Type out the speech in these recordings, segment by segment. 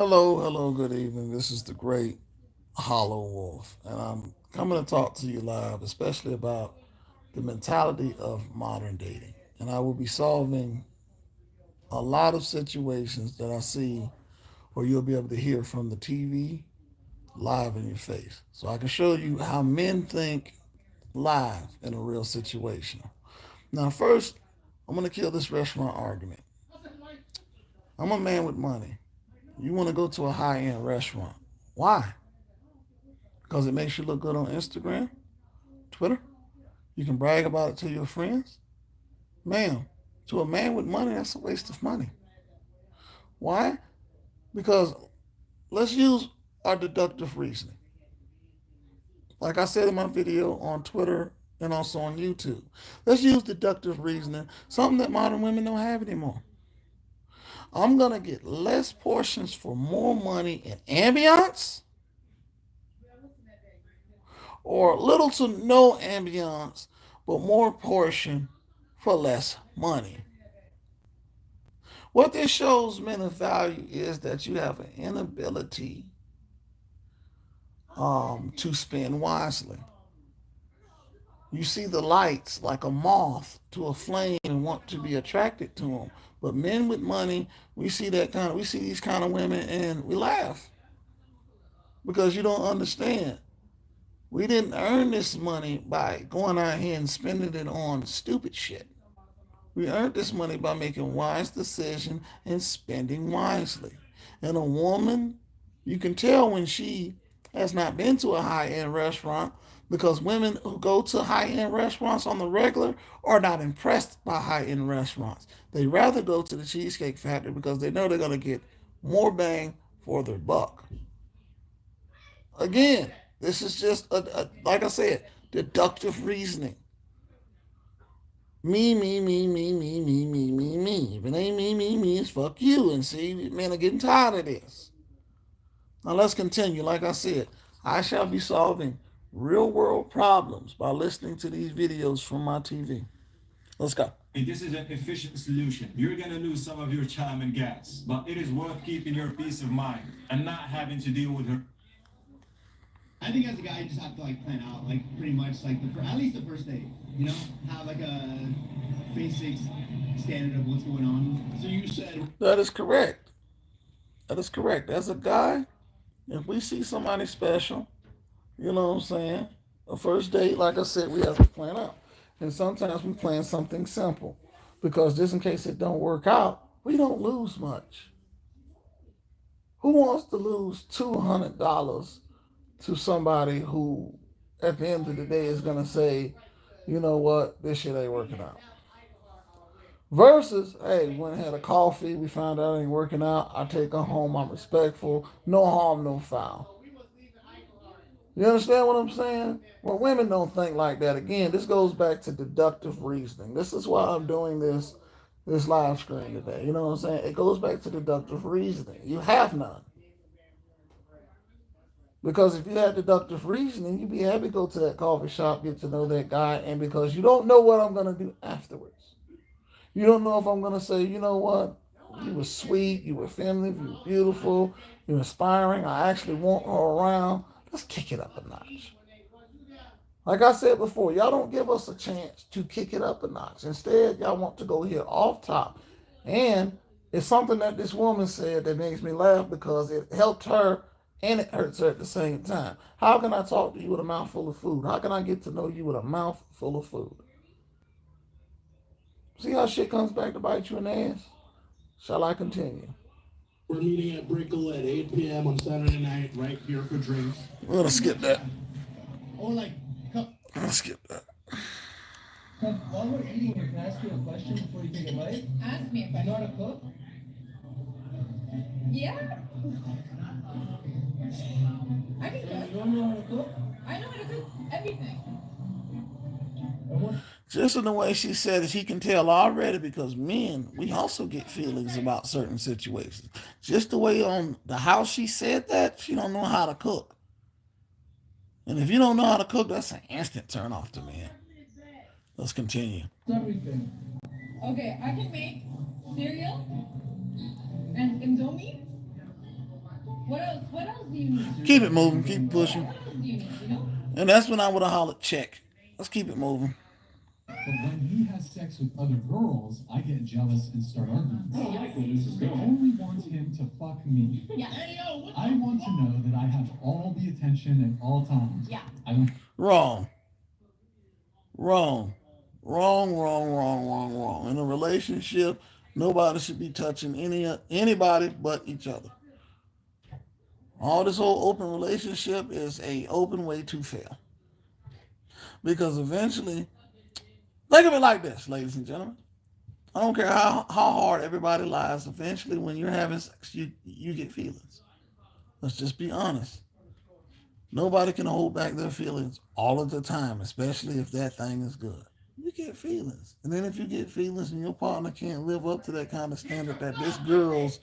Hello, good evening. This is the great Hollow Wolf, and I'm coming to talk to you live, especially about the mentality of modern dating. And I will be solving a lot of situations that I see where you'll be able to hear from the TV live in your face. So I can show you how men think live in a real situation. Now, first, I'm going to kill this restaurant argument. I'm a man with money. You want to go to a high end restaurant. Why? Because it makes you look good on Instagram, Twitter. You can brag about it to your friends. Ma'am, to a man with money, that's a waste of money. Why? Because let's use our deductive reasoning. Like I said in my video on Twitter and also on YouTube, let's use deductive reasoning, something that modern women don't have anymore. I'm going to get less portions for more money in ambiance or little to no ambiance, but more portion for less money. What this shows men of value is that you have an inability to spend wisely. You see the lights like a moth to a flame and want to be attracted to them. But men with money, we see these kind of women and we laugh because you don't understand. We didn't earn this money by going out here and spending it on stupid shit. We earned this money by making wise decisions and spending wisely. And a woman, you can tell when she has not been to a high end restaurant because women who go to high end restaurants on the regular are not impressed by high end restaurants. They rather go to the Cheesecake Factory because they know they're going to get more bang for their buck. Again, this is just, like I said, deductive reasoning. Me. If it ain't me, it's fuck you. And see, men are getting tired of this. Now let's continue. Like I said, I shall be solving real world problems by listening to these videos from my TV. Let's go. This is an efficient solution. You're gonna lose some of your time and gas, but it is worth keeping your peace of mind and not having to deal with her. I think as a guy, you just have to like plan out, like pretty much like at least the first date. You know, have like a basic standard of what's going on. So you said That is correct. That is correct. As a guy, if we see somebody special, you know what I'm saying? A first date, like I said, we have to plan out. And sometimes we plan something simple because just in case it don't work out, we don't lose much. Who wants to lose $200 to somebody who, at the end of the day, is gonna say, you know what, this shit ain't working out. Versus, hey, we went and had a coffee, we found out it ain't working out. I take her home, I'm respectful, no harm, no foul. You understand what I'm saying? Well, women don't think like that. Again, this goes back to deductive reasoning. This is why I'm doing this live stream today. You know what I'm saying? It goes back to deductive reasoning. You have none. Because if you had deductive reasoning, you'd be happy to go to that coffee shop, get to know that guy, and because you don't know what I'm gonna do afterwards. You don't know if I'm gonna say, you know what, you were sweet, you were feminine, you were beautiful, you were inspiring. I actually want her around. Let's kick it up a notch. Like I said before, y'all don't give us a chance to kick it up a notch. Instead, y'all want to go here off top. And it's something that this woman said that makes me laugh because it helped her and it hurts her at the same time. How can I talk to you with a mouthful of food? How can I get to know you with a mouthful of food? See how shit comes back to bite you in the ass? Shall I continue? we're meeting at Brickle at 8 p.m. on Saturday night, right here for drinks. We're gonna skip that. Or like, I'm gonna skip that. while we're eating here, can I ask you a question before you take a bite? Ask me a You know question. how to cook? Yeah, I can You cook. don't know how to cook? I know how to cook everything. Just in the way she said it, she can tell already because men, we also get feelings about certain situations. Just the way on the how she said that, she don't know how to cook. And if you don't know how to cook, that's an instant turn off to me. Let's continue. Everything. Okay, I can make cereal and indomie What else do you need? Keep it moving. Keep pushing. What else do you need? You know? And that's when I would have hollered, check. Let's keep it moving. But when he has sex with other girls, I get jealous and start arguing. I don't like where this is going. I only want him to fuck me. Yeah. I want to know that I have all the attention at all times. Yeah. I don't. Wrong. Wrong. Wrong, wrong, wrong, wrong, wrong. In a relationship, nobody should be touching anybody but each other. All this whole open relationship is a open way to fail. Because eventually, think of it like this, ladies and gentlemen. I don't care how hard everybody lies. Eventually, when you're having sex, you get feelings. Let's just be honest. Nobody can hold back their feelings all of the time, especially if that thing is good. You get feelings. And then if you get feelings and your partner can't live up to that kind of standard that this girl's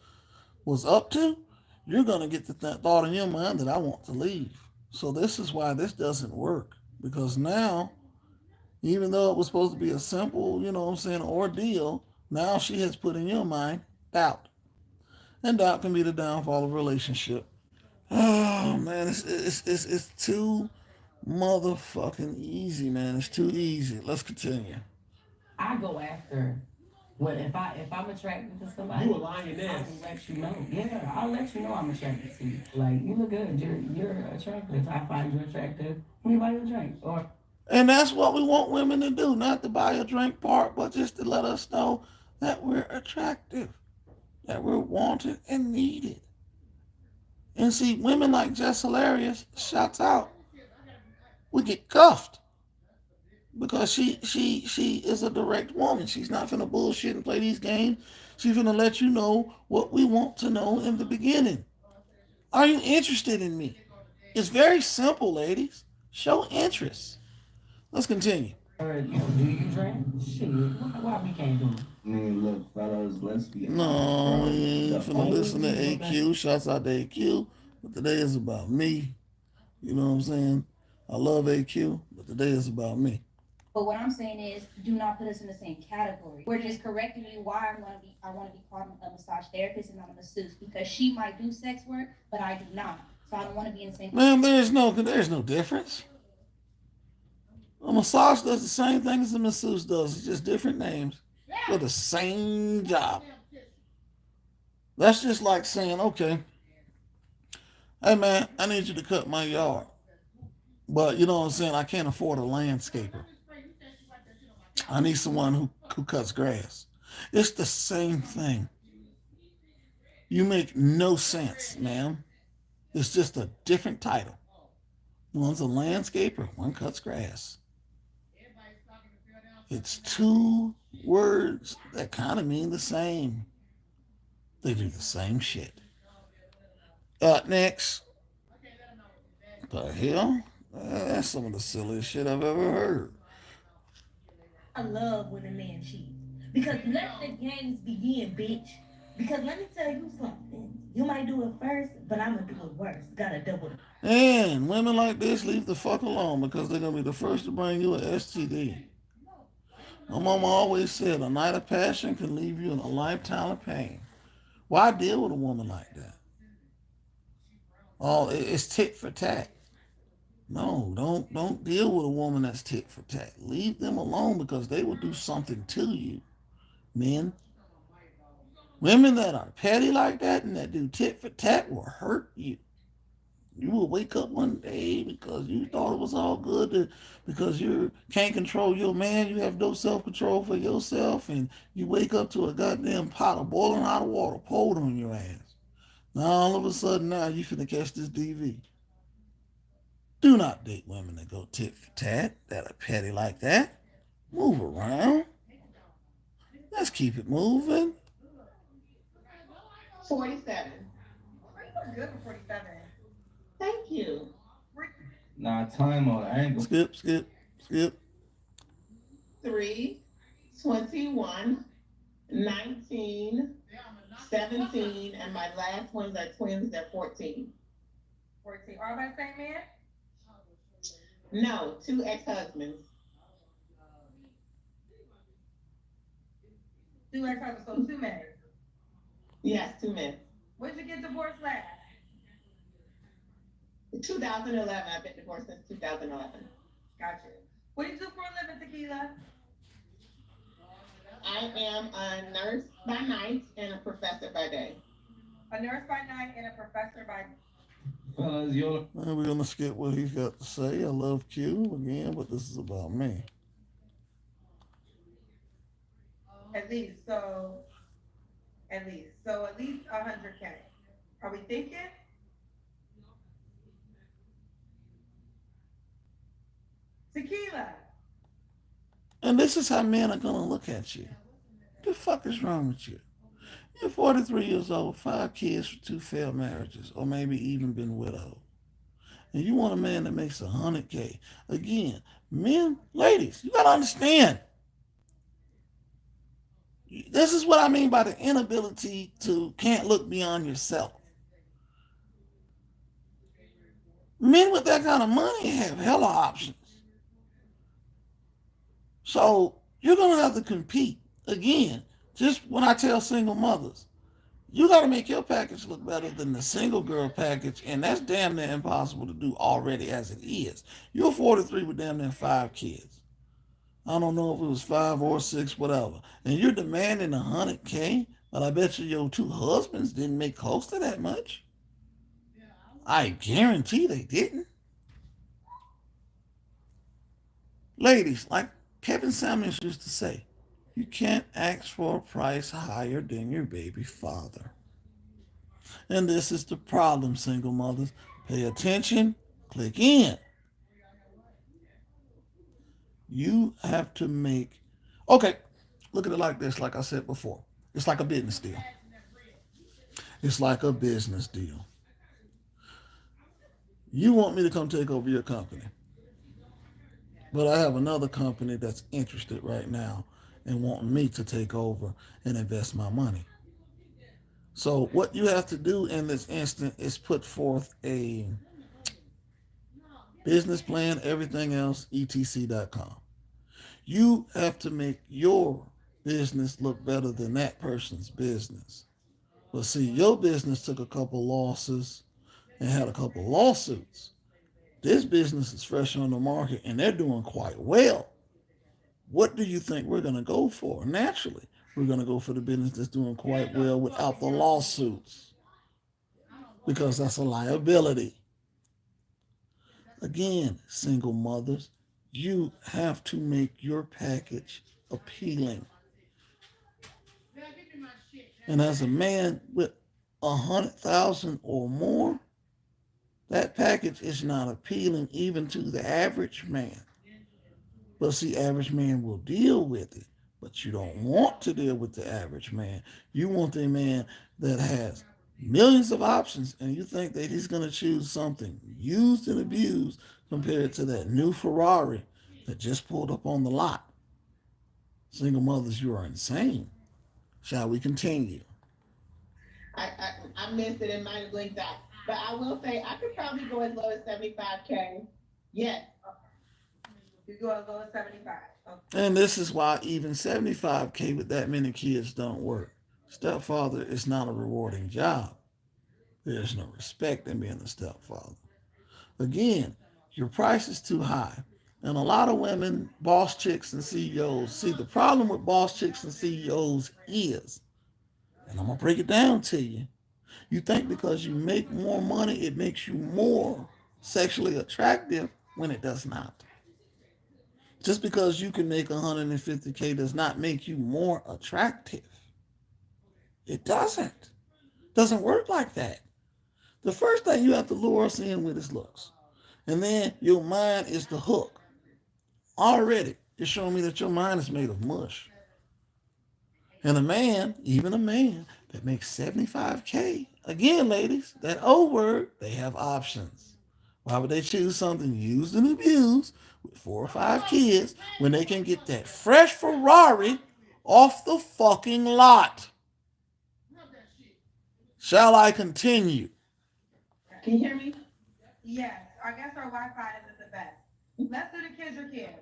was up to, you're going to get the thought in your mind that I want to leave. So this is why this doesn't work. Because now, even though it was supposed to be a simple, ordeal, now she has put in your mind doubt. And doubt can be the downfall of a relationship. Oh, man, it's too motherfucking easy, man. It's too easy. Let's continue. I go after what if I'm attracted to somebody. You a lioness. I will let you know. Yeah, I'll let you know I'm attracted to you. Like you look good. You're attractive. I find you attractive. Anybody a drink or. And that's what we want women to do, not to buy a drink part, but just to let us know that we're attractive, that we're wanted and needed. And see, women like Jess Hilarious, shouts out, we get cuffed because she is a direct woman. She's not finna bullshit and play these games. She's finna let you know what we want to know in the beginning. Are you interested in me? It's very simple, ladies. Show interest. Let's continue. Or do you drink? Shit, why we can't do it? I mean, look, fellas, let's be No, we ain't finna listen to only AQ. Shouts out to AQ. But today is about me. You know what I'm saying? I love AQ, but today is about me. But what I'm saying is, do not put us in the same category. We're just correcting you why I want to be called a massage therapist and not a masseuse because she might do sex work, but I do not. So I don't want to be in the same. Man, there's no difference. A massage does the same thing as a masseuse does. It's just different names for the same job. That's just like saying, okay, hey man, I need you to cut my yard. But you know what I'm saying? I can't afford a landscaper. I need someone who cuts grass. It's the same thing. You make no sense, ma'am. It's just a different title. One's a landscaper, one cuts grass. It's two words that kind of mean the same. They do the same shit. Next. The hell? That's some of the silliest shit I've ever heard. I love when a man cheats. Because let the games begin, bitch. Because let me tell you something. You might do it first, but I'm going to do it worse. Gotta double it. And women like this leave the fuck alone because they're going to be the first to bring you an STD. My mama always said a night of passion can leave you in a lifetime of pain. Why deal with a woman like that? Oh, it's tit for tat. No, don't deal with a woman that's tit for tat. Leave them alone because they will do something to you. Men. Women that are petty like that and that do tit for tat will hurt you. You will wake up one day because you thought it was all good because you can't control your man. You have no self-control for yourself and you wake up to a goddamn pot of boiling hot water poured on your ass. Now all of a sudden now you finna catch this DV. Do not date women that go tit for tat, that are petty like that. Move around. Let's keep it moving. 47. You look good for 47. Thank you. Nah, time on. I ain't gonna. Skip. 3, 21, 19, 17, and my last ones are twins at 14. 14. All by the same man? No, 2 ex-husbands. 2 ex-husbands, so 2 men. Yes, 2 men. When did you get divorced last? 2011. I've been divorced since 2011. Gotcha. What do you do for a living, Tequila? I am a nurse by night and a professor by day. A nurse by night and a professor by. Fellas, you're And we're gonna skip what he's got to say. I love Q again, but this is about me. At least, so at least 100K. Are we thinking? Tequila. And this is how men are gonna look at you. The fuck is wrong with you? You're 43 years old, 5 kids, 2 failed marriages, or maybe even been widowed. And you want a man that makes 100K. Again, men, ladies, you gotta understand. This is what I mean by the inability to can't look beyond yourself. Men with that kind of money have hella options. So you're gonna have to compete. Again, just when I tell single mothers, you got to make your package look better than the single girl package, and that's damn near impossible to do already as it is. You're 43 with damn near 5 kids. I don't know if it was 5 or 6, whatever. And you're demanding 100K, but I bet you your 2 husbands didn't make close to that much. I guarantee they didn't. Ladies, like Kevin Samuels used to say, you can't ask for a price higher than your baby father. And this is the problem, single mothers. Pay attention, click in. You have to make, okay, look at it like this, like I said before. It's like a business deal. It's like a business deal. You want me to come take over your company, but I have another company that's interested right now and wanting me to take over and invest my money. So what you have to do in this instant is put forth a business plan, everything else, etc.com. You have to make your business look better than that person's business. But see, your business took a couple losses and had a couple lawsuits. This business is fresh on the market and they're doing quite well. What do you think we're going to go for? Naturally, we're going to go for the business that's doing quite well without the lawsuits because that's a liability. Again, single mothers, you have to make your package appealing. And as a man with 100,000 or more, that package is not appealing even to the average man. But see, average man will deal with it. But you don't want to deal with the average man. You want a man that has millions of options and you think that he's going to choose something used and abused compared to that new Ferrari that just pulled up on the lot. Single mothers, you are insane. Shall we continue? I missed it and might have blinked out. But I will say I could probably go as low as 75K. Yes. You go as low as 75. Okay. And this is why even 75K with that many kids don't work. Stepfather is not a rewarding job. There's no respect in being a stepfather. Again, your price is too high. And a lot of women, boss chicks and CEOs, see the problem with boss chicks and CEOs is, and I'm going to break it down to you, you think because you make more money, it makes you more sexually attractive when it does not. Just because you can make 150K does not make you more attractive. It doesn't. It doesn't work like that. The first thing you have to lure us in with is looks. And then your mind is the hook. Already, it's showing me that your mind is made of mush. And a man, even a man that makes 75K, again, ladies, that old word, they have options. Why would they choose something used and abused with 4 or 5 kids when they can get that fresh Ferrari off the fucking lot? Shall I continue? Can you hear me? Yes, I guess our Wi-Fi isn't the best. Let's do the kids or kids.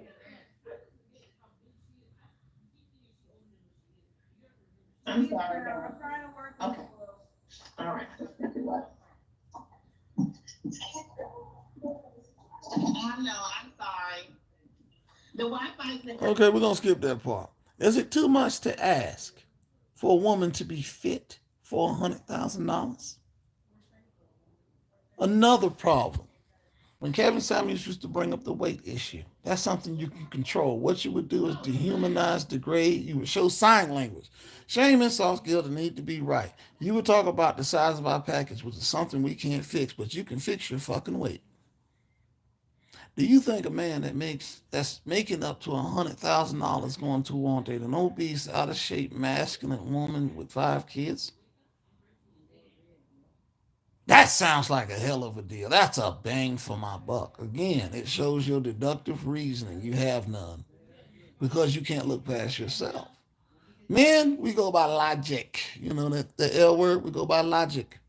I'm sorry, Girl, guys. I'm trying to work. Okay. All right. Let's get it right. The Wi-Fi is the Okay, we're gonna skip that part. Is it too much to ask for a woman to be fit for $100,000? Another problem. When Kevin Samuels used to bring up the weight issue, that's something you can control. What you would do is dehumanize, degrade. You would show sign language. Shame and soft skills need to be right. You would talk about the size of our package, which is something we can't fix, but you can fix your fucking weight. Do you think a man that's making up to $100,000 going to want an obese, out of shape, masculine woman with 5 kids? That sounds like a hell of a deal. That's a bang for my buck. Again, it shows your deductive reasoning. You have none because you can't look past yourself. Men, we go by logic. You know that the L word, we go by logic.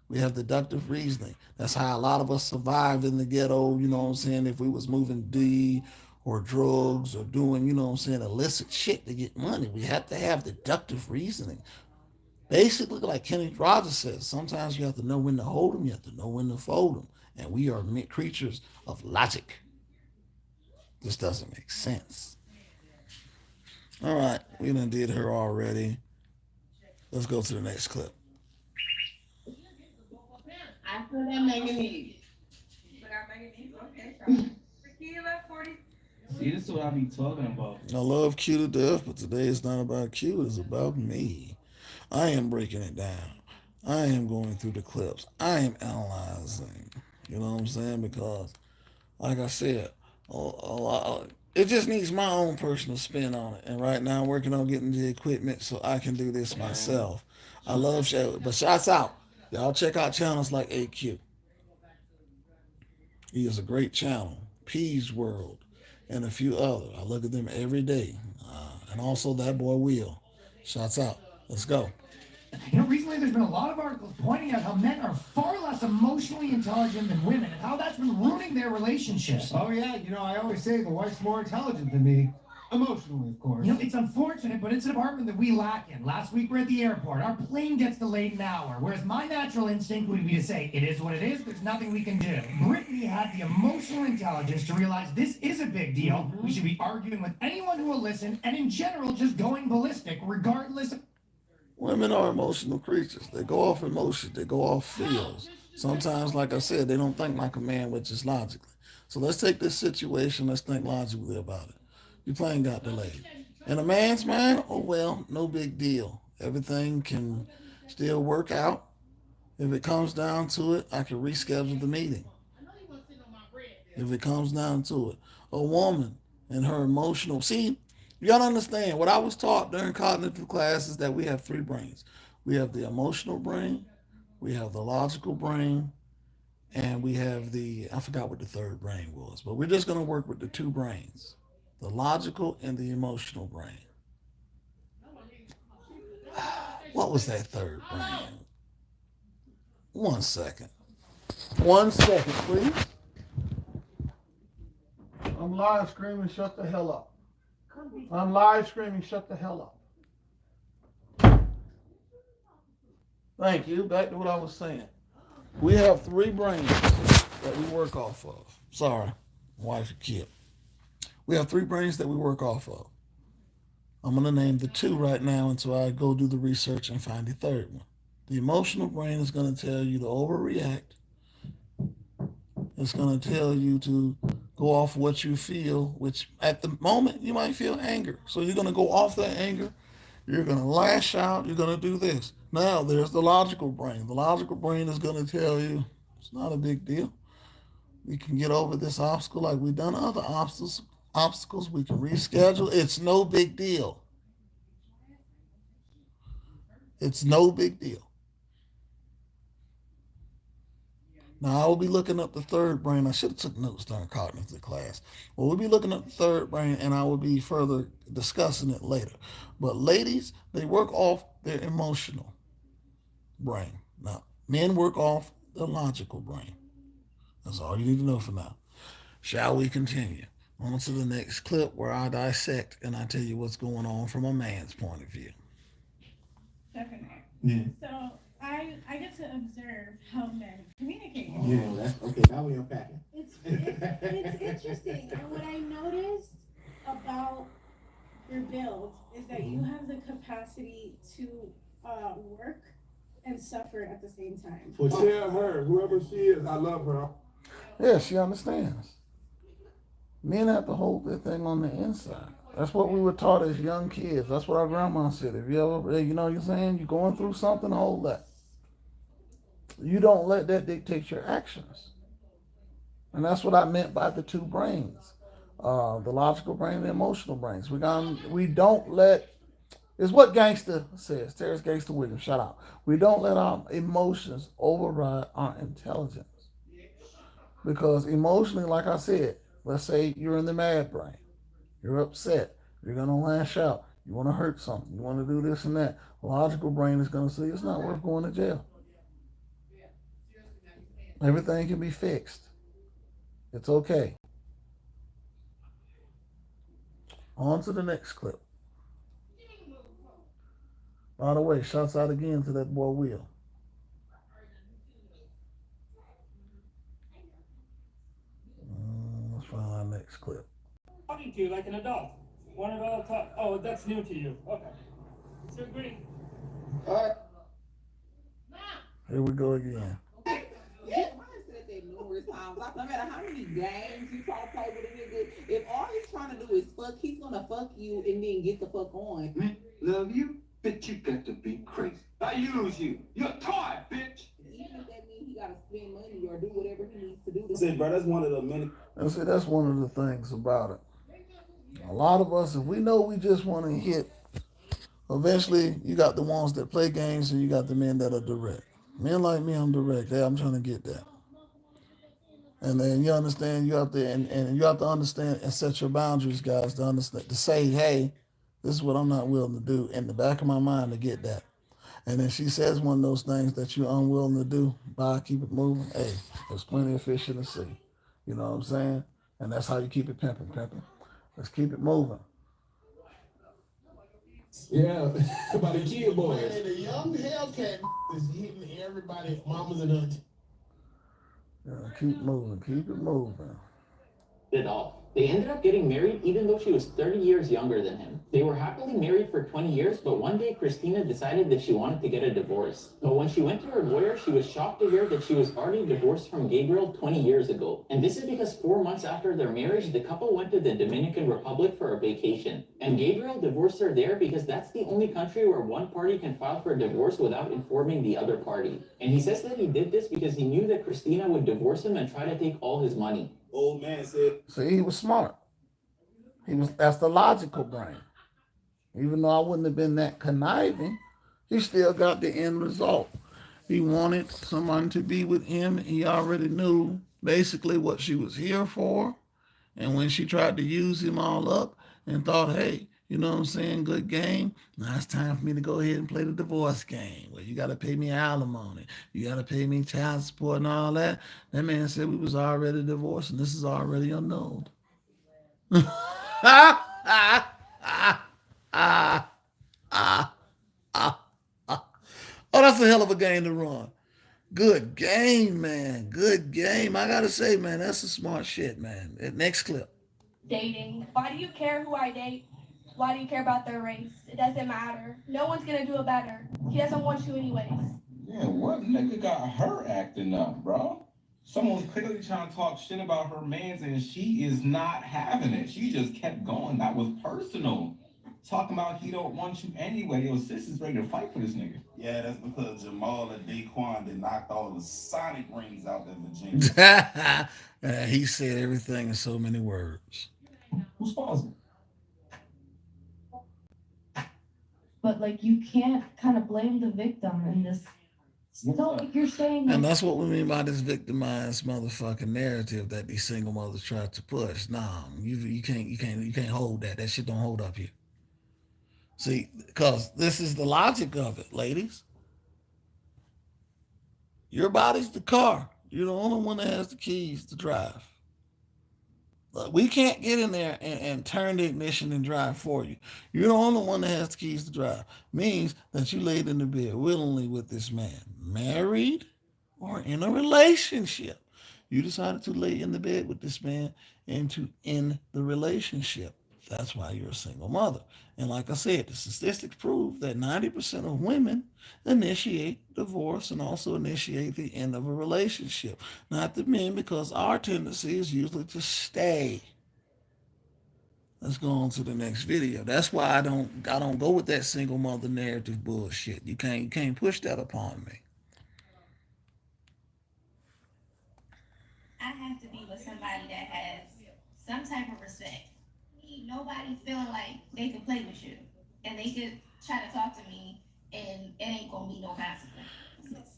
We have deductive reasoning. That's how a lot of us survived in the ghetto, you know what I'm saying? If we was moving D or drugs or doing, you know what I'm saying, illicit shit to get money, we have to have deductive reasoning. Basically, like Kenny Rogers says, sometimes you have to know when to hold them, you have to know when to fold them. And we are creatures of logic. This doesn't make sense. All right, we done did her already. Let's go to the next clip. I feel that manganese. Okay. Tequila 40. See, this is what I be talking about. I love Q to death, but today it's not about Q, it's about me. I am breaking it down. I am going through the clips. I am analyzing. You know what I'm saying? Because, like I said, it just needs my own personal spin on it. And right now, I'm working on getting the equipment so I can do this myself. I love show, but shots out. Y'all check out channels like AQ. He is a great channel. P's World and a few others. I look at them every day. And also that boy Will. Shots out. Let's go. You know, recently there's been a lot of articles pointing out how men are far less emotionally intelligent than women and how that's been ruining their relationships. Oh yeah, you know, I always say the wife's more intelligent than me. Emotionally, of course. You know, it's unfortunate, but it's a department that we lack in. Last week we're at the airport. Our plane gets delayed an hour, whereas my natural instinct would be to say, it is what it is, there's nothing we can do. Brittany had the emotional intelligence to realize this is a big deal. Mm-hmm. We should be arguing with anyone who will listen, and in general, just going ballistic, regardless of... Women are emotional creatures. They go off emotion. They go off feels. Sometimes, like I said, they don't think like a man, which is logically. So let's take this situation. Let's think logically about it. Your plane got delayed. In a man's mind, oh well, no big deal. Everything can still work out. If it comes down to it, I can reschedule the meeting. If it comes down to it. A woman and her emotional... See, you gotta understand, what I was taught during cognitive class is that we have 3 brains. We have the emotional brain, we have the logical brain, and we have I forgot what the 3rd brain was, but we're just gonna work with the 2 brains, the logical and the emotional brain. What was that 3rd brain? 1 second. 1 second, please. I'm live screaming, shut the hell up. I'm live screaming, shut the hell up. Thank you. Back to what I was saying. We have 3 brains that we work off of. Sorry, wife and kid. We have 3 brains that we work off of. I'm going to name the 2 right now until I go do the research and find the 3rd one. The emotional brain is going to tell you to overreact. It's going to tell you to go off what you feel, which at the moment you might feel anger. So you're going to go off that anger. You're going to lash out. You're going to do this. Now there's the logical brain. The logical brain is going to tell you it's not a big deal. We can get over this obstacle like we've done other obstacles. We can reschedule. It's no big deal. It's no big deal. Now, I will be looking up the 3rd brain. I should have took notes during cognitive class. Well, we'll be looking up the 3rd brain, and I will be further discussing it later. But ladies, they work off their emotional brain. Now, men work off the logical brain. That's all you need to know for now. Shall we continue? On to the next clip where I dissect and I tell you what's going on from a man's point of view. Definitely. Yeah. So I get to observe how men communicate. Yeah, that's okay. Now we unpacking. It's interesting. And what I noticed about your build is that you have the capacity to work and suffer at the same time. Well, tell her, whoever she is, I love her. Yeah, she understands. Men have to hold their thing on the inside. That's what we were taught as young kids. That's what our grandma said. If you ever, you know, you're saying you're going through something, hold that. You don't let that dictate your actions. And that's what I meant by the two brains, the logical brain and the emotional brains. We don't let. It's what Gangster says. Terrence Gangster Williams. Shout out. We don't let our emotions override our intelligence. Because emotionally, like I said, let's say you're in the mad brain. You're upset. You're going to lash out. You want to hurt something. You want to do this and that. Logical brain is going to say it's not worth going to jail. Everything can be fixed. It's okay. On to the next clip. By the way, shouts out again to that boy Will. Let's find our next clip. Talking to you like an adult. One adult talk. Oh, that's new to you. Okay. So agree. All right. Here we go again. Yeah, I said that numerous times. Like, no matter how many games you try to play with a nigga, if all he's trying to do is fuck, he's gonna fuck you and then get the fuck on. Man, love you? Bitch, you got to be crazy. I use you. You're a toy, bitch. Even if that means he gotta spend money or do whatever he needs to do. Say, bro, that's one of the many. And see, that's one of the things about it. A lot of us, if we know we just want to hit, eventually you got the ones that play games and you got the men that are direct. Men like me, I'm direct. Hey, I'm trying to get that. And then you understand, you have to, and you have to understand and set your boundaries, guys, to understand, to say, hey, this is what I'm not willing to do in the back of my mind to get that. And then she says one of those things that you're unwilling to do, bye, keep it moving. Hey, there's plenty of fish in the sea. You know what I'm saying? And that's how you keep it pimping. Let's keep it moving. Yeah, about the kid boys. Man, the young Hellcat is hitting everybody, mamas and aunties. Yeah, keep it moving. It all. They ended up getting married even though she was 30 years younger than him. They were happily married for 20 years, but one day Christina decided that she wanted to get a divorce. But when she went to her lawyer, she was shocked to hear that she was already divorced from Gabriel 20 years ago. And this is because 4 months after their marriage, the couple went to the Dominican Republic for a vacation. And Gabriel divorced her there because that's the only country where one party can file for a divorce without informing the other party. And he says that he did this because he knew that Christina would divorce him and try to take all his money. Old man said. See, he was smart. That's the logical brain. Even though I wouldn't have been that conniving, he still got the end result. He wanted someone to be with him. He already knew basically what she was here for. And when she tried to use him all up and thought, hey, you know what I'm saying, good game, now it's time for me to go ahead and play the divorce game. Well, you got to pay me alimony. You got to pay me child support and all that. That man said we was already divorced and this is already annulled. Oh, that's a hell of a game to run. Good game, man. Good game. I gotta say, man, that's some smart shit, man. Next clip. Dating. Why do you care who I date? Why do you care about their race? It doesn't matter. No one's gonna do it better. He doesn't want you anyways. Yeah, what nigga got her acting up, bro? Someone's clearly trying to talk shit about her mans and she is not having it. She just kept going. That was personal. Talking about he don't want you anyway. Yo, sis is ready to fight for this nigga. Yeah, that's because Jamal and Daquan they knocked all the Sonic rings out of Virginia. He said everything in so many words. Who's pausing? But like you can't kind of blame the victim in this. So like you're saying, and that's what we mean by this victimized motherfucking narrative that these single mothers try to push. Nah, you can't hold that. That shit don't hold up here. See, because this is the logic of it, ladies. Your body's the car. You're the only one that has the keys to drive. Look, we can't get in there and turn the ignition and drive for you. You're the only one that has the keys to drive. Means that you laid in the bed willingly with this man. Married or in a relationship. You decided to lay in the bed with this man and to end the relationship. That's why you're a single mother. And like I said, the statistics prove that 90% of women initiate divorce and also initiate the end of a relationship. Not the men, because our tendency is usually to stay. Let's go on to the next video. That's why I don't go with that single mother narrative bullshit. You can't push that upon me. I have to be with somebody that has some type of respect. Nobody feeling like they can play with you and they could try to talk to me and it ain't gonna be no consequences.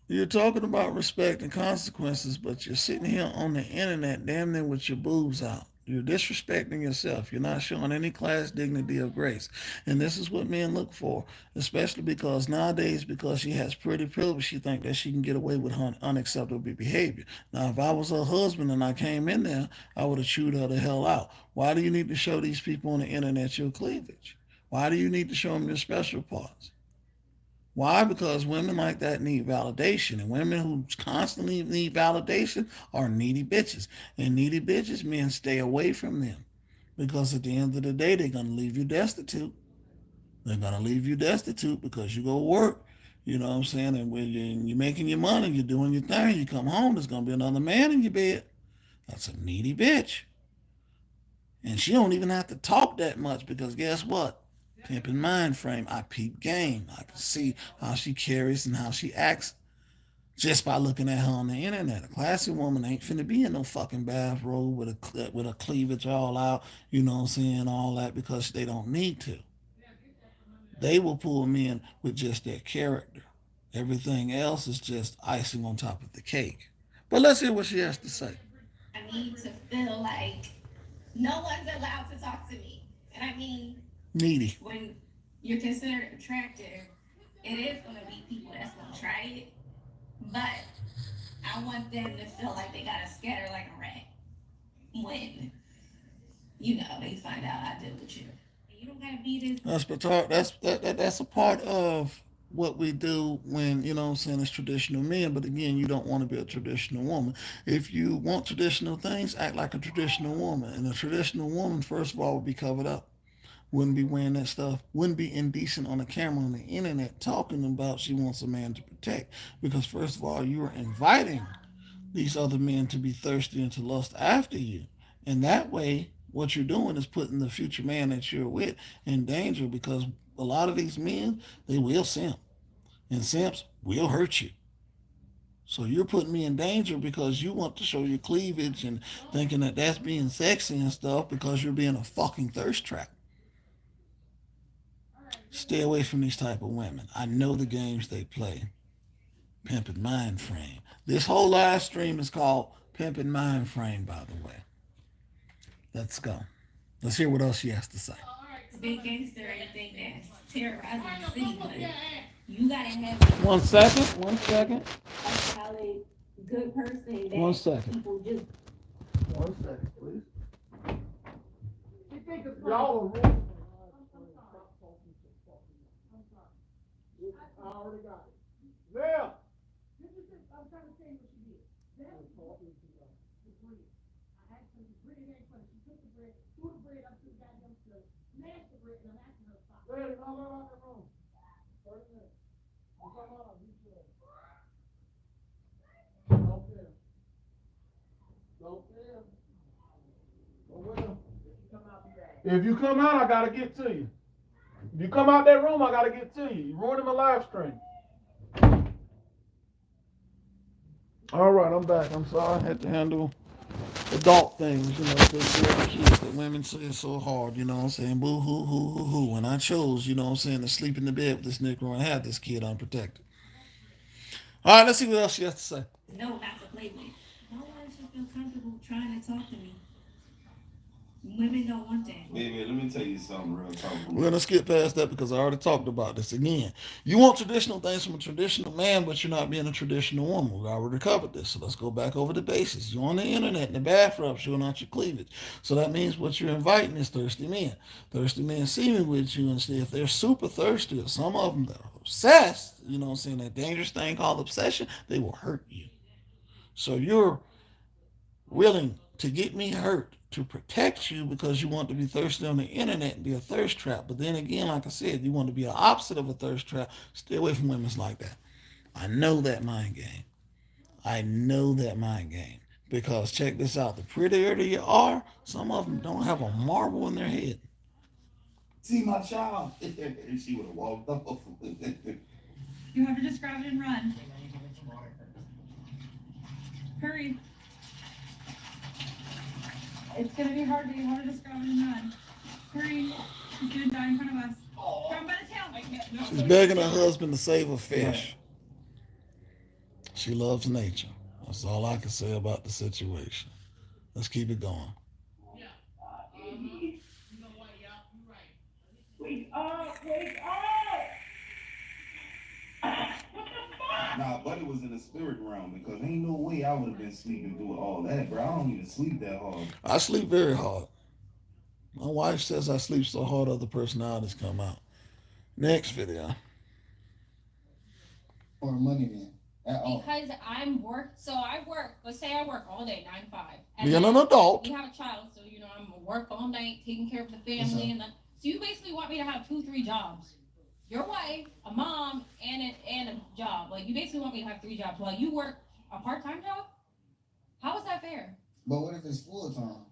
You're talking about respect and consequences, but you're sitting here on the internet damn near with your boobs out. You're disrespecting yourself. You're not showing any class, dignity, or grace. And this is what men look for, especially because nowadays, because she has pretty privilege, she think that she can get away with her unacceptable behavior. Now, if I was her husband and I came in there, I would have chewed her the hell out. Why do you need to show these people on the internet your cleavage? Why do you need to show them your special parts? Why? Because women like that need validation, and women who constantly need validation are needy bitches. And needy bitches, men stay away from them because at the end of the day, they're gonna leave you destitute. They're gonna leave you destitute because you go work. You know what I'm saying? And when you're making your money, you're doing your thing. You come home, there's gonna be another man in your bed. That's a needy bitch, and she don't even have to talk that much because guess what? Pimping mind frame. I peep game. I can see how she carries and how she acts just by looking at her on the internet. A classy woman ain't finna be in no fucking bathrobe with a cleavage all out, you know what I'm saying, all that because they don't need to. They will pull men with just their character. Everything else is just icing on top of the cake. But let's hear what she has to say. I need to feel like no one's allowed to talk to me. And I mean, Needy. when you're considered attractive, it is going to be people that's going to try it. But I want them to feel like they got to scatter like a rat when, they find out I deal with you. You don't got to be this. That's a part of what we do when, you know what I'm saying, it's traditional men. But again, you don't want to be a traditional woman. If you want traditional things, act like a traditional woman. And a traditional woman, first of all, would be covered up. Wouldn't be wearing that stuff, wouldn't be indecent on the camera on the internet talking about she wants a man to protect. Because first of all, you are inviting these other men to be thirsty and to lust after you. And that way, what you're doing is putting the future man that you're with in danger because a lot of these men, they will simp. And simps will hurt you. So you're putting me in danger because you want to show your cleavage and thinking that that's being sexy and stuff because you're being a fucking thirst trap. Stay away from these type of women. I know the games they play. Pimping Mind Frame. This whole live stream is called Pimping Mind Frame, by the way. Let's go. Let's hear what else she has to say. Big gangster or anything that's terrorizing the city, but you gotta have One second. a solid, good person that 1 second. people just 1 second, please. Y'all are rules. I already got it. Well, I'm trying to tell you what she did. That was the bread. I asked her, the bread ain't funny. She took the bread, threw the bread up to the goddamn stove, smashed the bread, and I'm asking her to stop. Bread, no, that wrong. 30 minutes. I'm talking about you said. Don't care. Don't care. Oh, well. If you come out, I gotta get to you. If you come out that room, I gotta get to you. You're ruining my live stream. All right, I'm back. I'm sorry. I had to handle adult things, kids that women say is so hard, you know what I'm saying? Boo hoo hoo hoo hoo. And I chose, you know what I'm saying, to sleep in the bed with this nigga and have this kid unprotected. All right, let's see what else she has to say. know not to play with. No one should feel comfortable trying to talk to me. Women don't want that. Baby, let me tell you something real talk. We're going to skip past that because I already talked about this again. You want traditional things from a traditional man, but you're not being a traditional woman. We already covered this. So let's go back over the bases. You're on the internet in the bathroom showing out your cleavage. So that means what you're inviting is thirsty men. Thirsty men see me with you and say if they're super thirsty, or some of them that are obsessed, you know what I'm saying, that dangerous thing called obsession, they will hurt you. So you're willing to get me hurt, to protect you because you want to be thirsty on the internet and be a thirst trap. But then again, like I said, you want to be the opposite of a thirst trap. Stay away from women like that. I know that mind game. I know that mind game. Because check this out, the prettier you are, some of them don't have a marble in their head. See my child. She would have walked off. You have to describe it and run. Hurry. It's gonna be hard, but you want to describe it and run. Hurry. He's gonna die in front of us. Grab him by the tail. She's begging her husband to save a fish. She loves nature. That's all I can say about the situation. Let's keep it going. Wake up! Wake up! Nah, Buddy was in the spirit realm because ain't no way I would have been sleeping through all that, bro. I don't even sleep that hard. I sleep very hard. My wife says I sleep so hard other personalities come out. Next video. Or money then. At all. Because I work, let's say I work all day, 9 to 5. Being an adult. We have a child, so I'm gonna work all night, taking care of the family, and then so you basically want me to have 2-3 jobs. Your wife, a mom, and a job. Like you basically want me to have 3 jobs while you work a part-time job? How is that fair? But what if it's full time?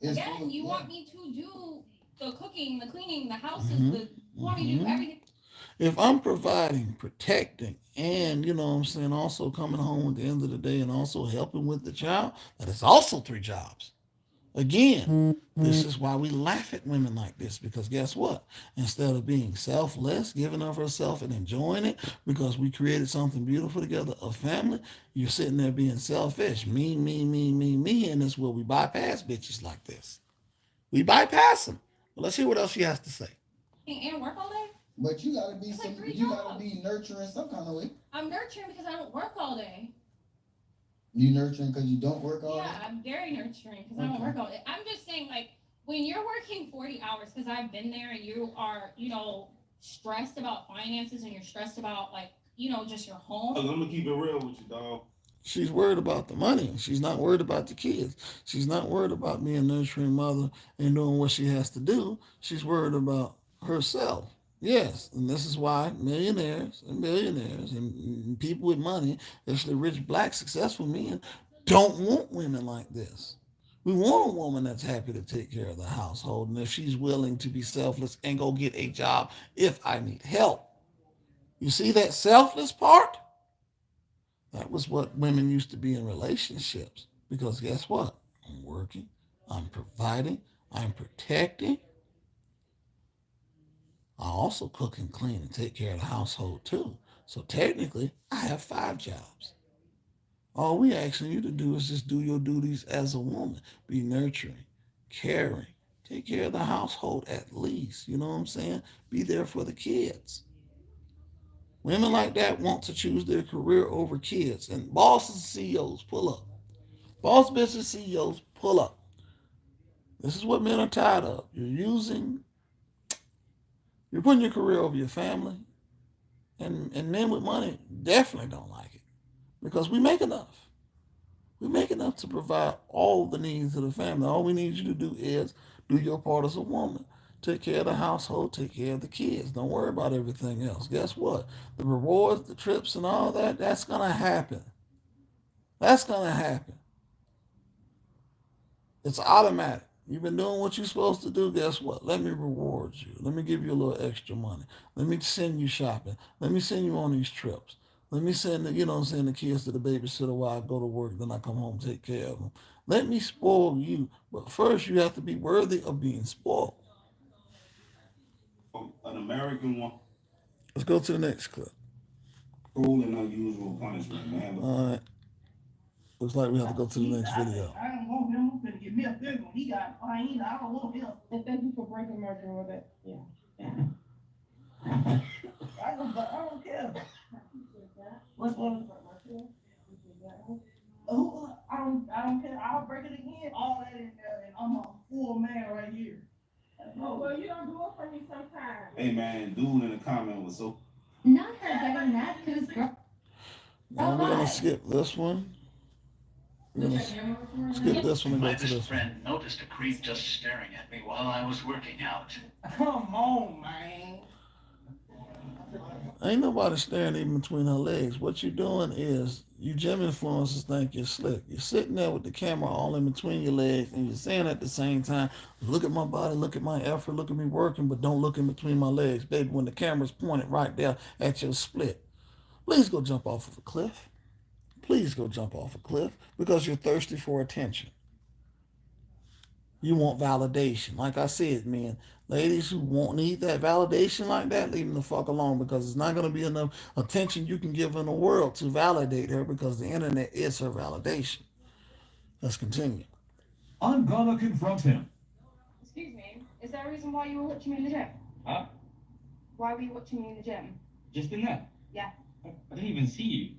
Again, you want me to do the cooking, the cleaning, the houses, you want me to do everything. If I'm providing, protecting, and also coming home at the end of the day and also helping with the child, that is also 3 jobs. Again, this is why we laugh at women like this, because guess what? Instead of being selfless, giving of herself and enjoying it because we created something beautiful together, a family, you're sitting there being selfish. Me, me, me, me, me, and it's where we bypass bitches like this. We bypass them. But let's hear what else she has to say. And work all day? But you gotta be gotta be nurturing some kind of way. I'm nurturing because I don't work all day. You nurturing because you don't work all day? Yeah, I'm very nurturing because I don't work all day. I'm just saying, like, when you're working 40 hours, because I've been there, and you are, stressed about finances and you're stressed about, like, just your home. I'm gonna keep it real with you, dog. She's worried about the money. She's not worried about the kids. She's not worried about being a nurturing mother and doing what she has to do. She's worried about herself. Yes, and this is why millionaires and billionaires and people with money, especially rich, black, successful men, don't want women like this. We want a woman that's happy to take care of the household, and if she's willing to be selfless and go get a job if I need help. You see that selfless part? That was what women used to be in relationships. Because guess what? I'm working, I'm providing, I'm protecting. I also cook and clean and take care of the household too. So technically, I have 5 jobs. All we asking you to do is just do your duties as a woman. Be nurturing, caring, take care of the household at least. You know what I'm saying? Be there for the kids. Women like that want to choose their career over kids. And bosses and CEOs, pull up. Boss business CEOs, pull up. This is what men are tired of. You're putting your career over your family. And men with money definitely don't like it. Because we make enough. We make enough to provide all the needs of the family. All we need you to do is do your part as a woman. Take care of the household, take care of the kids. Don't worry about everything else. Guess what? The rewards, the trips, and all that, that's going to happen. That's going to happen. It's automatic. You've been doing what you're supposed to do. Guess what? Let me reward you. Let me give you a little extra money. Let me send you shopping. Let me send you on these trips. Let me send the kids to the babysitter while I go to work. Then I come home and take care of them. Let me spoil you. But first, you have to be worthy of being spoiled. An American one. Let's go to the next clip. Cruel and unusual punishment, man. All right. Looks like we have to go to the next video. I don't want him. I'm finna get me a big one. He got fine. I don't want him. And thank you for breaking my girl with that. Yeah. I don't care. What's one? Oh, I don't care. I'll break it again. All that in there, and I'm a full man right here. Oh, well, you don't do it for me sometimes. Hey, man, dude in the comment was so. Not her getting that, because girl. Now we're going to skip this one. We're gonna skip this one and My go to best this one. friend noticed a creep just staring at me while I was working out. Come on, man. Ain't nobody staring even between her legs. What you're doing is you gym influencers think you're slick. You're sitting there with the camera all in between your legs and you're saying at the same time, look at my body, look at my effort, look at me working, but don't look in between my legs. Baby, when the camera's pointed right there at your split, please go jump off of a cliff. Please go jump off a cliff because you're thirsty for attention. You want validation. Like I said, man, ladies who won't need that validation like that, leave them the fuck alone because it's not going to be enough attention you can give in the world to validate her because the internet is her validation. Let's continue. I'm gonna confront him. Excuse me, is there a reason why you were watching me in the gym? Huh? Why were you watching me in the gym? Just in there? Yeah, I didn't even see you.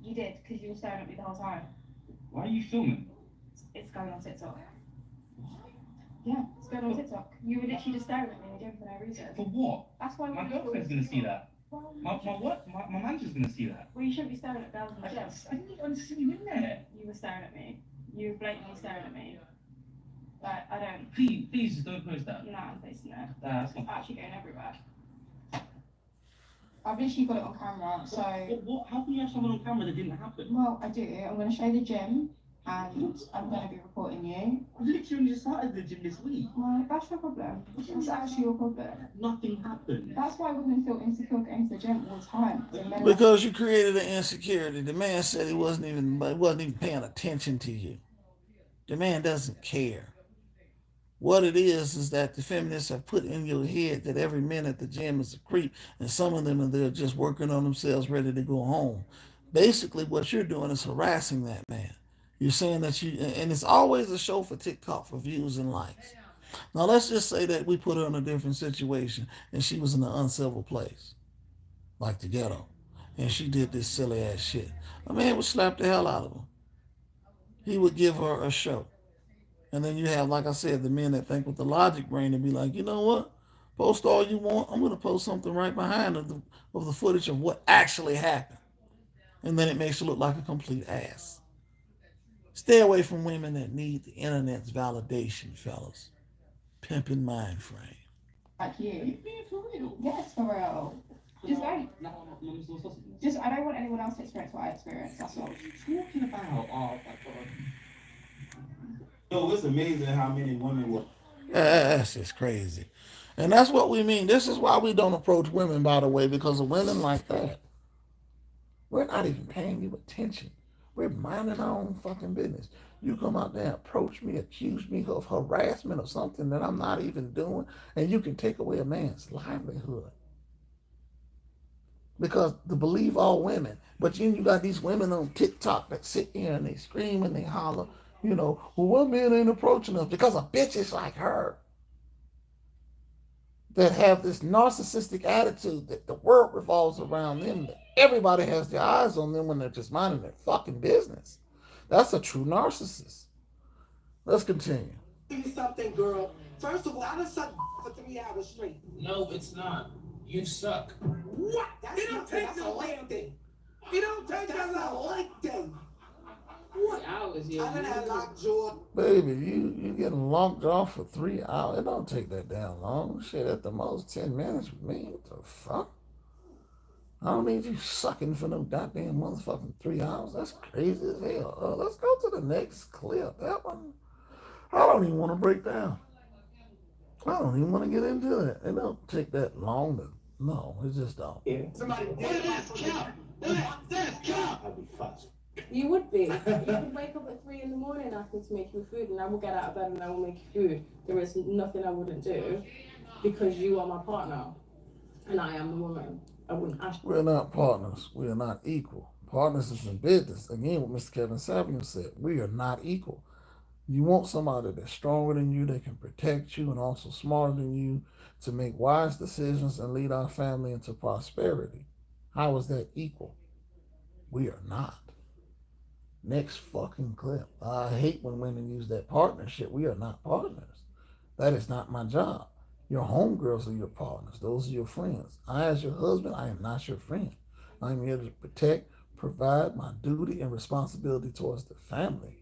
you did, because you were staring at me the whole time. Why are you filming? It's going on TikTok. Yeah, it's going on TikTok. You were literally just staring at me in the gym for no reason. For what? That's why My girlfriend's gonna see that. My what? My manager's gonna see that. Well, you shouldn't be staring at girls in the gym. I didn't even see you in there. You were staring at me. You were blatantly staring at me. Like, I don't. Please, just don't post that. No, I'm facing it. That's It's not. actually going everywhere. I've literally got it on camera, so. What? How can you have someone on camera that didn't happen? Well, I do. I'm going to show you the gym, and I'm going to be reporting you. I've literally just started the gym this week. Well, that's your problem. That's actually your problem. Nothing happened. That's why women feel insecure going to the gym all the time. Because you created an insecurity. The man said he wasn't even paying attention to you. The man doesn't care. What it is that the feminists have put in your head that every man at the gym is a creep, and some of them are there just working on themselves, ready to go home. Basically, what you're doing is harassing that man. You're saying that and it's always a show for TikTok for views and likes. Now, let's just say that we put her in a different situation, and she was in an uncivil place, like the ghetto, and she did this silly ass shit. A man would slap the hell out of her. He would give her a show. And then you have, like I said, the men that think with the logic brain and be like, you know what? Post all you want. I'm going to post something right behind of the footage of what actually happened. And then it makes you look like a complete ass. Stay away from women that need the internet's validation, fellas. Pimping mind frame. Like you. Being for real? Yes, for real. Just wait. No, Just, I don't want anyone else to experience what I experienced, that's all. What are you talking about? Oh, my God. Yo, it's amazing how many women will. That's just crazy. And that's what we mean. This is why we don't approach women, by the way, because of women like that. We're not even paying you attention. We're minding our own fucking business. You come out there and approach me, accuse me of harassment or something that I'm not even doing, and you can take away a man's livelihood. Because to believe all women, but then you got these women on TikTok that sit here and they scream and they holler, you know, well, what men ain't approaching us? Because of bitches like her that have this narcissistic attitude that the world revolves around them, that everybody has their eyes on them when they're just minding their fucking business. That's a true narcissist. Let's continue. Tell you something, girl. First of all, I done sucked for 3 hours straight. No, it's not. You suck. What? That's a leg day. It don't take that's a leg day. What? Hours, I done had lockjaw. Baby, you getting locked off for 3 hours. It don't take that damn long. Shit, at the most 10 minutes with me. What the fuck? I don't need you sucking for no goddamn motherfucking 3 hours. That's crazy as hell. Let's go to the next clip. That one, I don't even want to break down. I don't even want to get into it. It don't take that long to. No, it just don't. Yeah. Somebody did I'd be fucked. You would be. You would wake up at 3 in the morning asking to make you food, and I will get out of bed and I will make you food. There is nothing I wouldn't do because you are my partner and I am the woman. I wouldn't ask. We're not partners. We are not equal. Partners is in business. Again, what Mr. Kevin Samuel said, we are not equal. You want somebody that's stronger than you, that can protect you and also smarter than you to make wise decisions and lead our family into prosperity. How is that equal? We are not. Next fucking clip. I hate when women use that partnership. We are not partners. That is not my job. Your homegirls are your partners. Those are your friends. I, as your husband, I am not your friend. I'm here to protect, provide my duty and responsibility towards the family.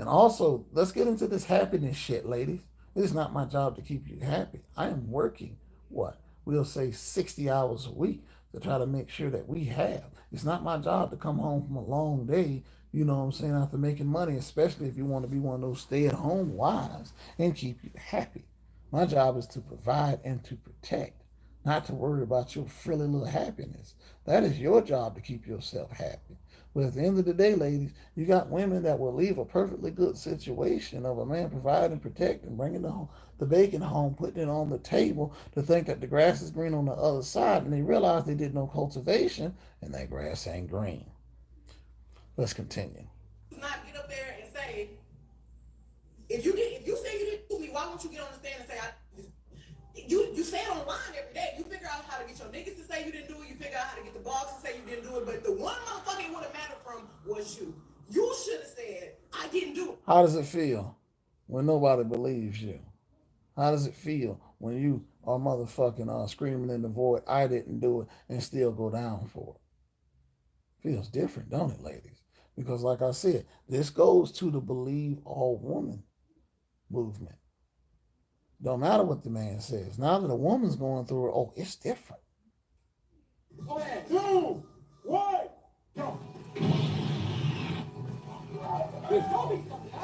And also, let's get into this happiness shit, ladies. It is not my job to keep you happy. I am working, what? We'll say 60 hours a week to try to make sure that we have. It's not my job to come home from a long day, you know what I'm saying, after making money, especially if you want to be one of those stay at home wives and keep you happy. My job is to provide and to protect, not to worry about your frilly little happiness. That is your job to keep yourself happy. But at the end of the day, ladies, you got women that will leave a perfectly good situation of a man providing, protecting, bringing the bacon home, putting it on the table to think that the grass is green on the other side, and they realize they did no cultivation and that grass ain't green. Let's continue. Not get up there and say, if you say you didn't do me, why won't you get on the stand and say you say it online every day. You figure out how to get your niggas to say you didn't do it. You figure out how to get the boss to say you didn't do it. But the one motherfucker it would have mattered from was you. You should have said, I didn't do it. How does it feel when nobody believes you? How does it feel when you are motherfucking screaming in the void, I didn't do it, and still go down for it? Feels different, don't it, ladies? Because like I said, this goes to the believe all woman movement. Don't matter what the man says. Now that a woman's going through it, oh, it's different. Go ahead. 2, 1, go.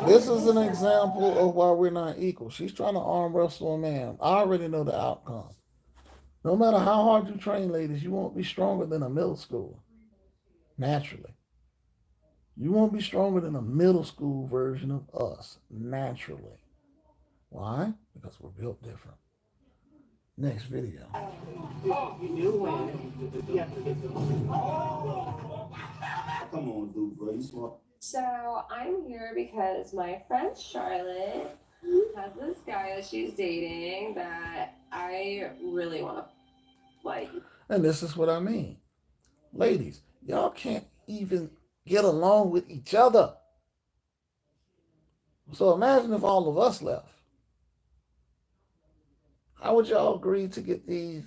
This is an example of why we're not equal. She's trying to arm wrestle a man. I already know the outcome. No matter how hard you train, ladies, you won't be stronger than a middle schooler. Naturally. You won't be stronger than a middle school version of us. Naturally. Why? Because we're built different. Next video. Come on, dude, bro. You smart. So I'm here because my friend Charlotte has this guy that she's dating that I really want to like. And this is what I mean. Ladies, y'all can't even get along with each other. So imagine if all of us left. How would y'all agree to get these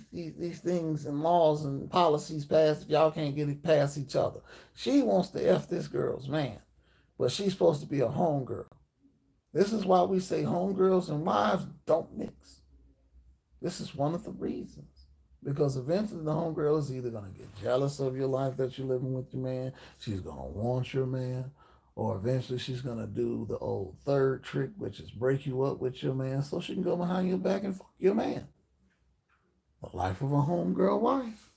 things and laws and policies passed if y'all can't get it past each other? She wants to F this girl's man, but she's supposed to be a homegirl. This is why we say homegirls and wives don't mix. This is one of the reasons. Because eventually the homegirl is either going to get jealous of your life that you're living with your man, she's going to want your man, or eventually she's going to do the old third trick, which is break you up with your man so she can go behind your back and fuck your man. The life of a homegirl wife,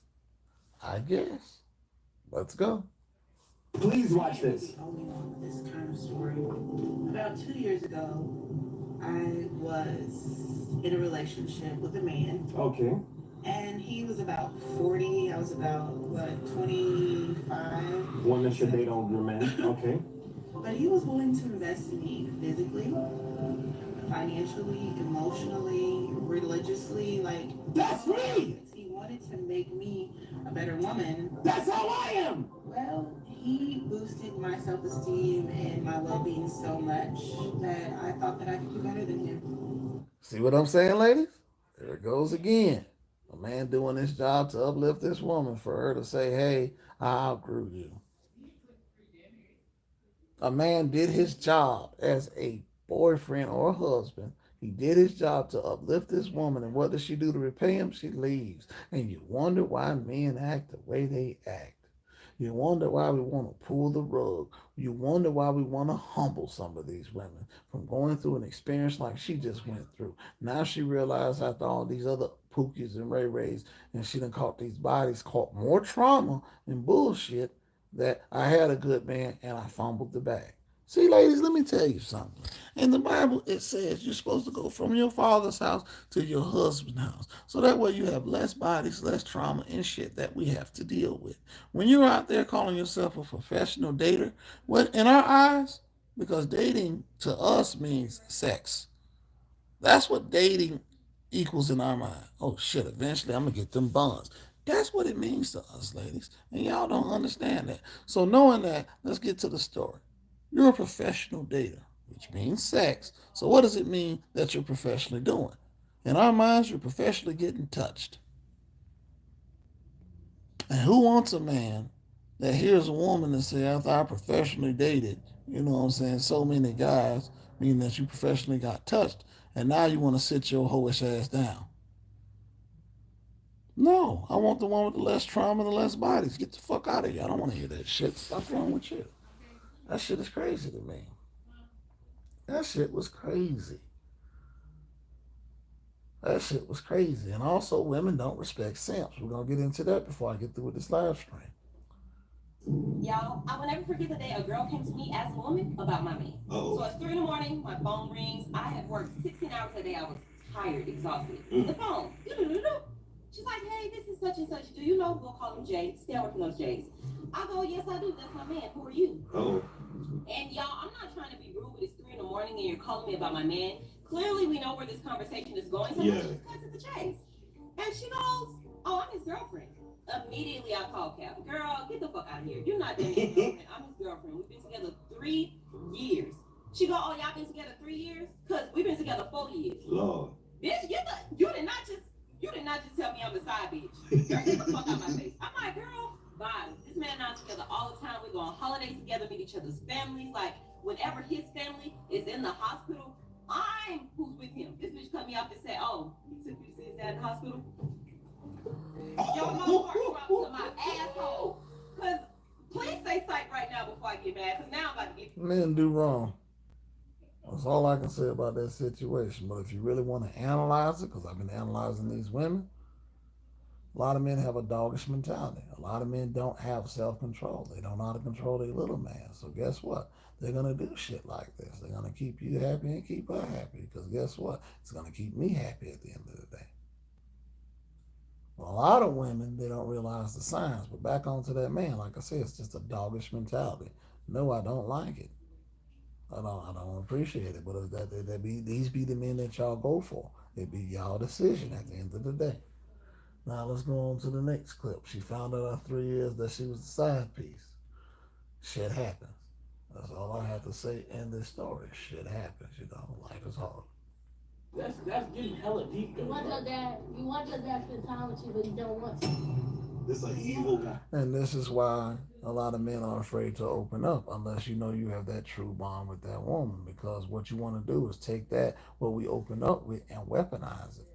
I guess. Let's go. Please watch this. Only one with this kind of story. About 2 years ago, I was in a relationship with a man. Okay. And he was about 40. I was about, 25. Women should date older men. Okay. But he was willing to invest in me physically, financially, emotionally, religiously. That's me! He wanted to make me a better woman. That's how I am! Well, he boosted my self-esteem and my well-being so much that I thought that I could do better than him. See what I'm saying, ladies? There it goes again. A man doing his job to uplift this woman for her to say, hey, I outgrew you. A man did his job as a boyfriend or a husband. He did his job to uplift this woman. And what does she do to repay him? She leaves. And you wonder why men act the way they act. You wonder why we want to pull the rug. You wonder why we want to humble some of these women from going through an experience like she just went through. Now she realized after all these other Pookies and Ray Rays, and she done caught these bodies, caught more trauma and bullshit, that I had a good man and I fumbled the bag. See, ladies, let me tell you something. In the Bible, it says you're supposed to go from your father's house to your husband's house. So that way you have less bodies, less trauma and shit that we have to deal with. When you're out there calling yourself a professional dater, what in our eyes, because dating to us means sex. That's what dating equals in our mind. Oh shit, eventually I'm going to get them buns. That's what it means to us, ladies. And y'all don't understand that. So knowing that, let's get to the story. You're a professional dater, which means sex. So what does it mean that you're professionally doing? In our minds, you're professionally getting touched. And who wants a man That here's a woman that say after I professionally dated, you know what I'm saying, so many guys, meaning that you professionally got touched, and now you want to sit your hoish ass down. No, I want the one with the less trauma, the less bodies. Get the fuck out of here. I don't want to hear that shit. What's wrong with you? That shit is crazy to me. That shit was crazy. That shit was crazy. And also, women don't respect simps. We're going to get into that before I get through with this live stream. Y'all, I will never forget the day a girl came to me as a woman about my man. Uh-oh. So it's 3 in the morning, my phone rings. I had worked 16 hours a day. I was tired, exhausted. The phone. She's like, hey, this is such and such. Do you know? We'll call him Jay. Stay away from those Jays. I go, yes, I do. That's my man. Who are you? Oh. And y'all, I'm not trying to be rude, but it's 3 in the morning and you're calling me about my man. Clearly, we know where this conversation is going, so let's just cut to the chase. And she goes, oh, I'm his girlfriend. Immediately, I call Cap. Girl, get the fuck out of here. You're not dating his girlfriend. I'm his girlfriend. We've been together 3 years. She go, oh, y'all been together 3 years? Because we've been together 4 years. Lord. Bitch, you did not just tell me I'm a side bitch. Girl, get the fuck out my face. I'm like, girl, bye. This man and I are together all the time. We go on holidays together, meet each other's families. Like, whenever his family is in the hospital, I'm who's with him. This bitch cut me off and said, oh, he took you to see his dad in the hospital? Yo, my heart dropped to my asshole. Because please say psych right now before I get mad. Because now I'm about to get... Men do wrong. That's all I can say about that situation. But if you really want to analyze it, because I've been analyzing these women, a lot of men have a doggish mentality. A lot of men don't have self-control. They don't know how to control their little man. So guess what? They're going to do shit like this. They're going to keep you happy and keep her happy. Because guess what? It's going to keep me happy at the end of the day. Well, a lot of women, they don't realize the signs. But back onto that man, like I said, it's just a doggish mentality. No, I don't like it. I don't appreciate it. But these be the men that y'all go for. It be y'all decision at the end of the day. Now let's go on to the next clip. She found out after 3 years that she was a side piece. Shit happens. That's all I have to say in this story. Shit happens, life is hard. That's getting hella deep though. You want your dad to spend time with you, but you don't want to. This is an evil guy. And this is why a lot of men are afraid to open up unless you know you have that true bond with that woman. Because what you want to do is take that, what we open up with, and weaponize it.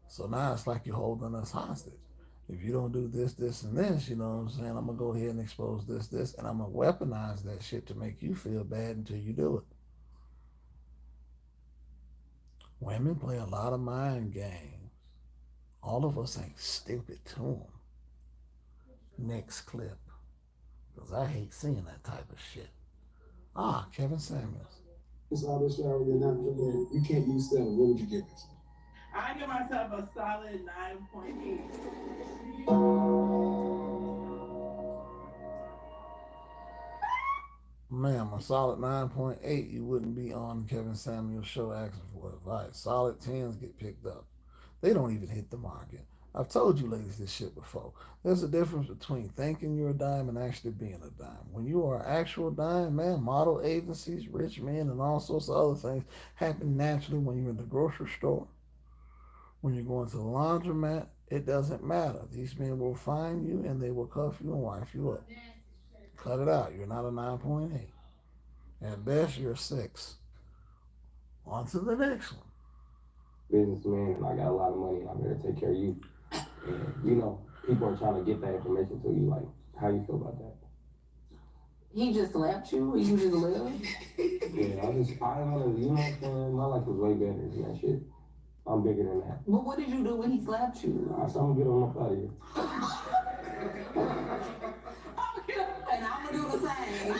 So now it's like you're holding us hostage. If you don't do this, this, and this, you know what I'm saying? I'm going to go ahead and expose this, and I'm going to weaponize that shit to make you feel bad until you do it. Women play a lot of mind games. All of us ain't stupid to them. Next clip. Because I hate seeing that type of shit. Kevin Samuels. It's all this shower, you're not forgetting. You can't use 7. What would you give us? I give myself a solid 9.8. Ma'am, a solid 9.8, you wouldn't be on Kevin Samuels' show asking for advice. Solid 10s get picked up. They don't even hit the market. I've told you ladies this shit before. There's a difference between thinking you're a dime and actually being a dime. When you are an actual dime, man, model agencies, rich men, and all sorts of other things happen naturally when you're in the grocery store. When you're going to the laundromat, it doesn't matter. These men will find you and they will cuff you and wife you up. Cut it out. You're not a 9.8. At best, you're a 6. On to the next one. Businessman, and I got a lot of money, and I'm here to take care of you. And, people are trying to get that information to you. Like, how you feel about that? He just slapped you, or you just live? Yeah, I want to, my life was way better than that shit. I'm bigger than that. But what did you do when he slapped you? I said, I'm gonna get him up out of here. And I'm gonna do the same.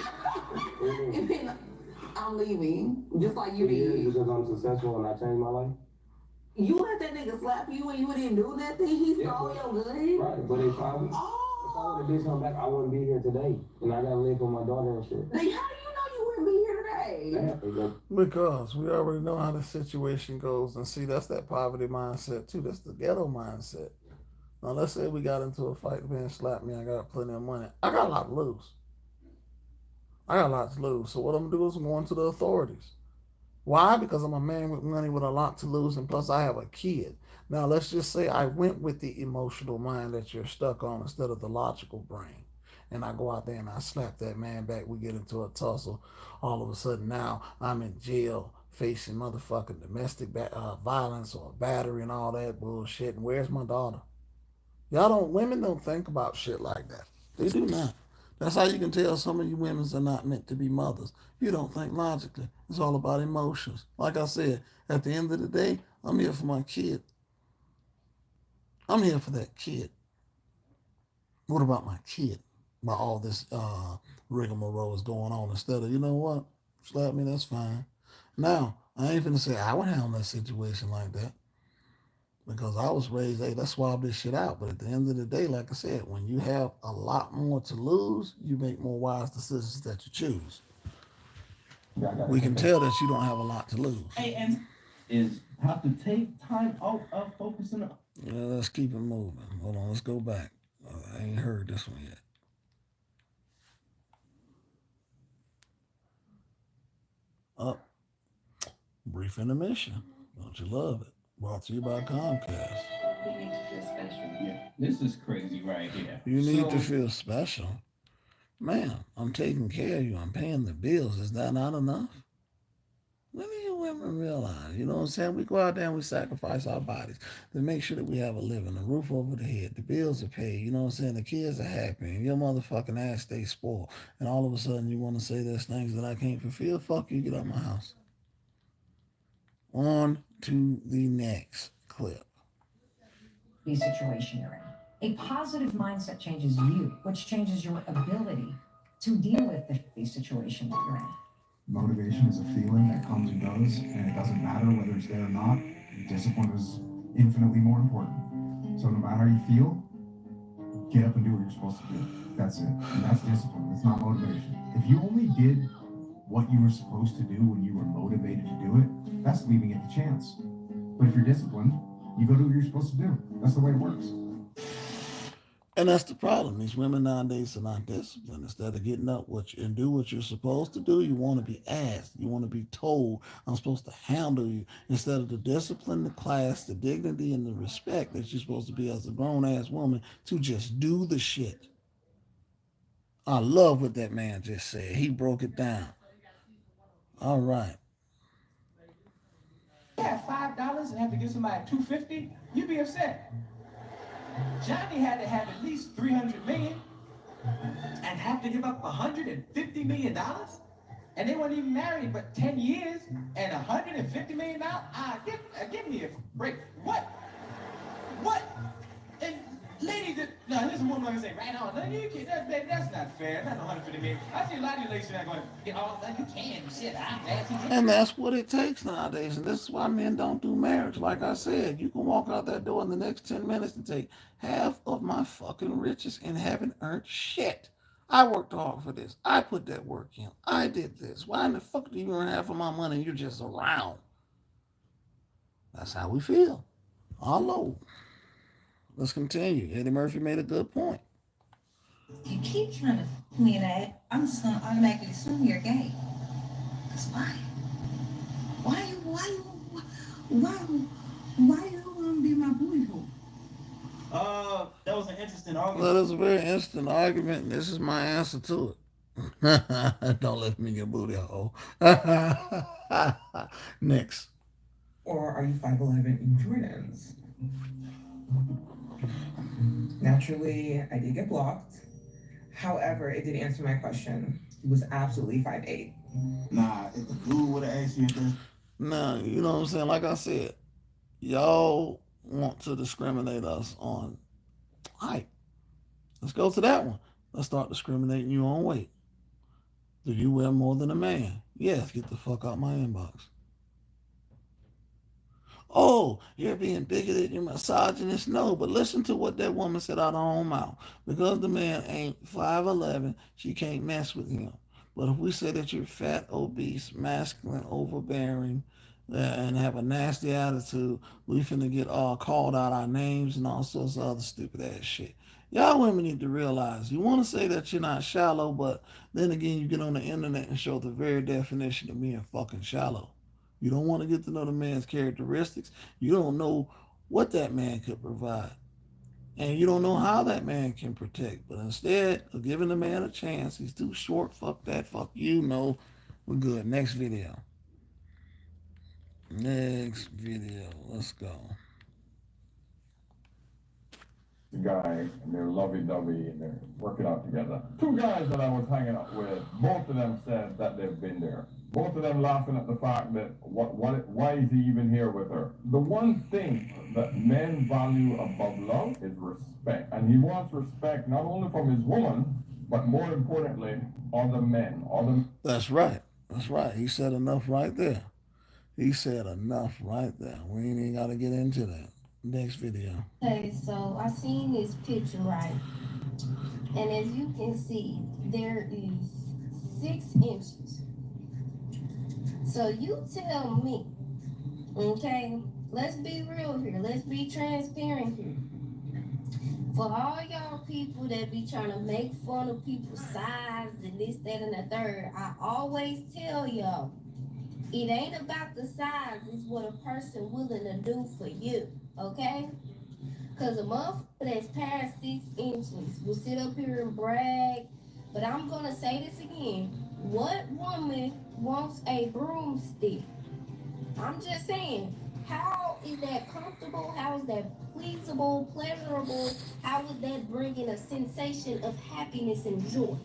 And then I'm leaving, just like you did. Because I'm successful and I changed my life. You let that nigga slap you and you didn't do nothing? He stole your goods? Right, but if I would have did something back, I wouldn't be here today. And I gotta live with my daughter and shit. Then how do you know you wouldn't be here today? Because we already know how the situation goes. And see, that's that poverty mindset too. That's the ghetto mindset. Now, let's say we got into a fight, man slapped me, I got plenty of money. I got a lot to lose. So what I'm going to do is I'm going to the authorities. Why? Because I'm a man with money with a lot to lose, and plus I have a kid. Now, let's just say I went with the emotional mind that you're stuck on instead of the logical brain. and I go out there and I slap that man back, we get into a tussle. All of a sudden now I'm in jail facing motherfucking domestic violence or battery and all that bullshit. And where's my daughter? Women don't think about shit like that. They do not. That's how you can tell some of you women are not meant to be mothers. You don't think logically. It's all about emotions. Like I said, at the end of the day, I'm here for my kid. I'm here for that kid. What about my kid? By all this rigmarole is going on, instead of, you know what? Slap me, that's fine. Now, I ain't finna say I would handle that situation like that, because I was raised, hey, let's swab this shit out. But at the end of the day, like I said, when you have a lot more to lose, you make more wise decisions that you choose. We can tell that you don't have a lot to lose. Hey, and is have to take time out of focusing on. Yeah, let's keep it moving. Hold on, let's go back. I ain't heard this one yet. Up. Brief intermission. Don't you love it? Brought to you by Comcast. We need to feel special. Yeah, this is crazy right here. You need to feel special. Man, I'm taking care of you. I'm paying the bills. Is that not enough? When do you women realize? You know what I'm saying? We go out there and we sacrifice our bodies to make sure that we have a living, a roof over the head, the bills are paid. You know what I'm saying? The kids are happy, and your motherfucking ass stays spoiled. And all of a sudden you want to say there's things that I can't fulfill? Fuck you, get out my house. On to the next clip. The situation you're in. A positive mindset changes you, which changes your ability to deal with the situation that you're in. Motivation is a feeling that comes and goes, and it doesn't matter whether it's there or not. Discipline is infinitely more important. So no matter how you feel, get up and do what you're supposed to do. That's it. And that's discipline. It's not motivation. If you only did what you were supposed to do when you were motivated to do it, that's leaving it to chance. But if you're disciplined, you go do what you're supposed to do. That's the way it works. And that's the problem. These women nowadays are not disciplined. Instead of getting up and do what you're supposed to do, you want to be asked. You want to be told, I'm supposed to handle you. Instead of the discipline, the class, the dignity, and the respect that you're supposed to be as a grown-ass woman to just do the shit. I love what that man just said. He broke it down. All right. Had $5 and have to give somebody $250, you'd be upset. Johnny had to have at least $300 million and have to give up $150 million, and they weren't even married but 10 years and $150 million. Give me a break. What? And ladies, now listen, what I'm gonna say right now. That's not fair. That's $150 million. I see a lot of you ladies are not gonna get all that. You can shit. And that's what it takes nowadays. And this is why men don't do marriage. Like I said, you can walk out that door in the next 10 minutes and take half of my fucking riches and haven't earned shit. I worked hard for this. I put that work in. I did this. Why in the fuck do you earn half of my money and you're just around? That's how we feel. Hollo. Let's continue. Eddie Murphy made a good point. You keep trying to me that, I'm just gonna automatically assume you're gay. Cause why? Why you wanna be my booty hole? That was an interesting argument. Well, that was a very interesting argument, and this is my answer to it. Don't let me get booty hole. Next. Or are you 5'11" in Jordans? Naturally, I did get blocked. However, it did answer my question. He was absolutely 5'8". Nah, if the dude would have asked you this. Nah, you know what I'm saying? Like I said, y'all want to discriminate us on height. Let's go to that one. Let's start discriminating you on weight. Do you wear more than a man? Yes, get the fuck out my inbox. Oh, you're being bigoted, you're misogynist. No, but listen to what that woman said out of her own mouth. Because the man ain't 5'11", she can't mess with him. But if we say that you're fat, obese, masculine, overbearing, and have a nasty attitude, we finna get all called out our names and all sorts of other stupid ass shit. Y'all women need to realize, you want to say that you're not shallow, but then again, you get on the internet and show the very definition of being fucking shallow. You don't want to get to know the man's characteristics. You don't know what that man could provide. And you don't know how that man can protect. But instead of giving the man a chance, he's too short. Fuck that. Fuck you. No, we're good. Next video. Next video. Let's go. Guy, and they're lovey-dovey, and they're working out together. Two guys that I was hanging out with, both of them said that they've been there. Both of them laughing at the fact that why is he even here with her? The one thing that men value above love is respect, and he wants respect not only from his woman, but more importantly, other men. That's right. That's right. He said enough right there. He said enough right there. We ain't even got to get into that. Next video. Okay, so I seen this picture, right? And as you can see, there is 6 inches. So you tell me, okay? Let's be real here. Let's be transparent here. For all y'all people that be trying to make fun of people's size and this, that, and the third, I always tell y'all, it ain't about the size, it's what a person willing to do for you, okay? Because a motherfucker that's past 6 inches will sit up here and brag, but I'm going to say this again. What woman wants a broomstick? I'm just saying, how is that comfortable? How is that pleasable, pleasurable? How is that bringing a sensation of happiness and joy?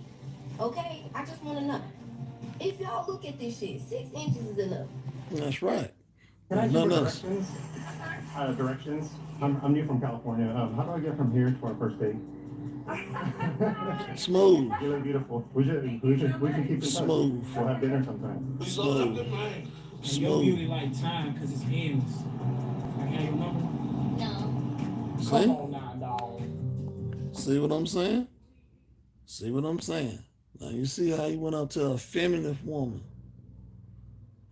Okay? I just want to know. If y'all look at this shit, 6 inches is enough. That's right. Can I give None you else. directions? I'm new from California. How do I get from here to our first date? Smooth. You look beautiful. We should keep in touch. Smooth. We'll have dinner sometime. Smooth. And your beauty like time because it's ends. I got your number? No. See? Come on now, dog. See what I'm saying? See what I'm saying? Now you see how he went up to a feminine woman.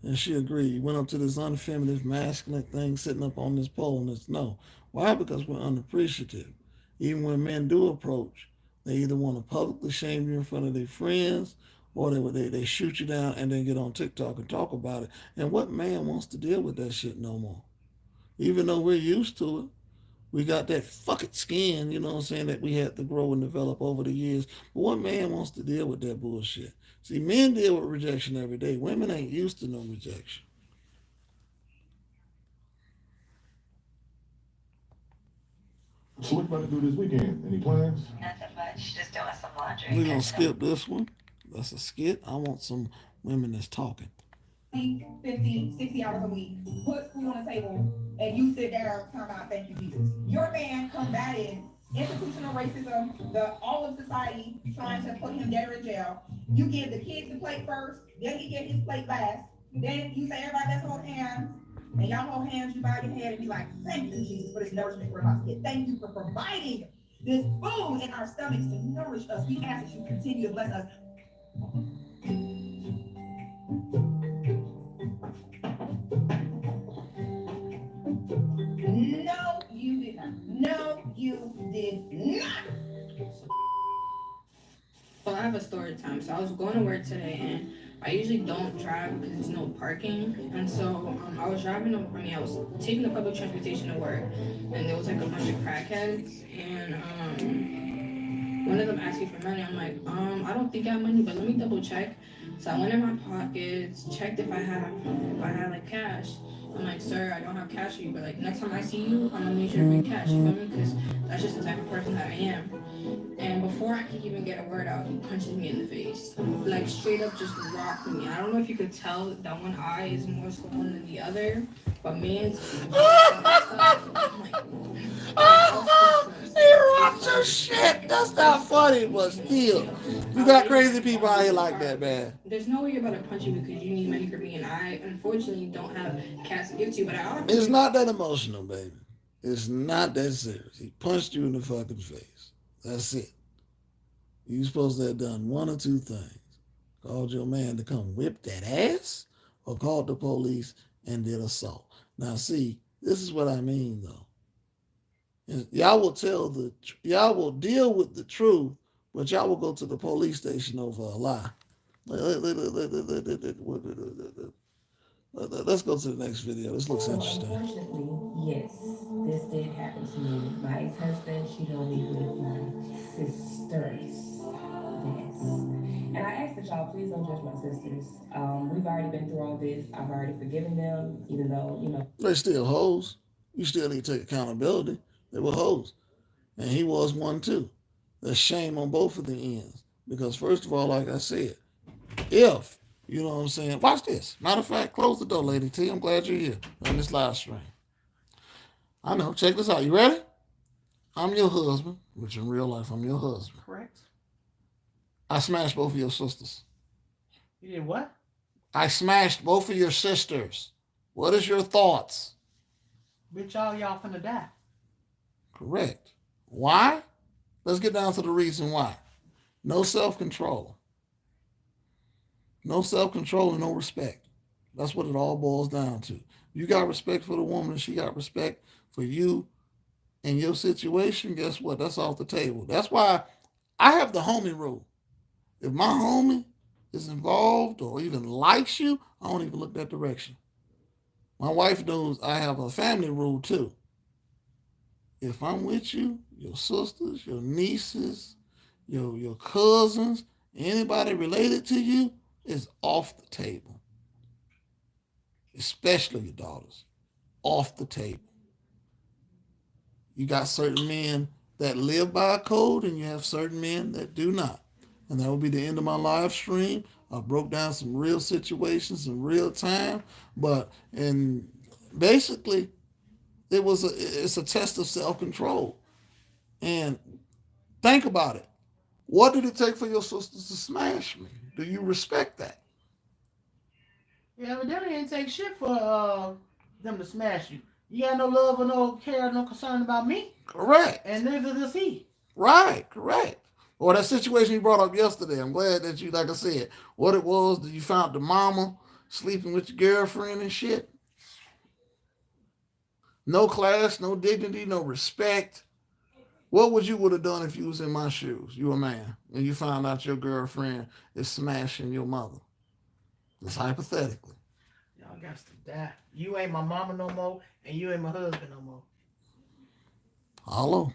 And she agreed. He went up to this unfeminine, masculine thing sitting up on this pole. And it's no. Why? Because we're unappreciative. Even when men do approach, they either want to publicly shame you in front of their friends, or they shoot you down and then get on TikTok and talk about it. And what man wants to deal with that shit no more? Even though we're used to it. We got that fucking skin, you know what I'm saying, that we had to grow and develop over the years. But what man wants to deal with that bullshit? See, men deal with rejection every day. Women ain't used to no rejection. So what you about to do this weekend? Any plans? Nothing much. Just doing some laundry. We're going to skip this one. That's a skit. I want some women that's talking. 50, 60 hours a week, put food on the table, and you sit there talking about thank you, Jesus. Your man combated institutional racism, all of society trying to put him dead or in jail. You give the kids the plate first, then he get his plate last. Then you say everybody let's hold hands, and y'all hold hands, you bow your head and be like, thank you, Jesus, for this nourishment we're about to get. Thank you for providing this food in our stomachs to nourish us. We ask that you continue to bless us. No, you did not. No, you did not. Well, I have a story time. So I was going to work today, and I usually don't drive because there's no parking. And so I was I was taking the public transportation to work, and there was like a bunch of crackheads, and one of them asked me for money. I'm like, I don't think I have money, but let me double check. So I went in my pockets, checked if I had like cash. I'm like, sir, I don't have cash for you, but like next time I see you, I'm gonna make sure to bring cash, you feel me? Because that's just the type of person that I am. And before I could even get a word out, he punches me in the face. Like straight up just rocked me. I don't know if you could tell that one eye is more swollen than the other, but man's He rocked your shit. That's not funny, but still. You got crazy people out here like that, man. There's no way you're about to punch me because you need money for me, and I unfortunately don't have cash to give to you, but I offer. It's not that emotional, baby. It's not that serious. He punched you in the fucking face. That's it. You supposed to have done one or two things. Called your man to come whip that ass, or called the police and did assault. Now see, this is what I mean though. Y'all will deal with the truth, but y'all will go to the police station over a lie. Let's go to the next video. This looks interesting. Unfortunately, yes. this did happen to me. My ex-husband cheated on me with my sisters. Yes. And I ask that y'all please don't judge my sisters. We've already been through all this. I've already forgiven them, even though, you know. They still hoes. You still need to take accountability. They were hoes. And he was one too. There's shame on both of the ends. Because first of all, like I said, if, you know what I'm saying, watch this. Matter of fact, close the door, Lady T. I'm glad you're here on this live stream. I know. Check this out. You ready? I'm your husband, which in real life, I'm your husband. Correct. I smashed both of your sisters. You did what? I smashed both of your sisters. What is your thoughts? Bitch, all y'all finna die. Correct. Why? Let's get down to the reason why. No self-control. No self-control and no respect. That's what it all boils down to. You got respect for the woman and she got respect for you and your situation. Guess what? That's off the table. That's why I have the homie rule. If my homie is involved or even likes you, I don't even look that direction. My wife knows I have a family rule too. If I'm with you, your sisters, your nieces, your cousins, anybody related to you is off the table. Especially your daughters. Off the table. You got certain men that live by a code and you have certain men that do not. And that will be the end of my live stream. I broke down some real situations in real time, and basically it's a test of self-control. And think about it. What did it take for your sisters to smash me? Do you respect that? Yeah, but that didn't take shit for them to smash you. You got no love or no care, no concern about me. Correct. And neither does he. Right, correct. Or that situation you brought up yesterday. I'm glad that you, like I said, what it was that you found the mama sleeping with your girlfriend and shit. No class, no dignity, no respect. What would you would have done if you was in my shoes? You a man, and you found out your girlfriend is smashing your mother. Just hypothetically. Y'all got to die. You ain't my mama no more, and you ain't my husband no more. Hollo.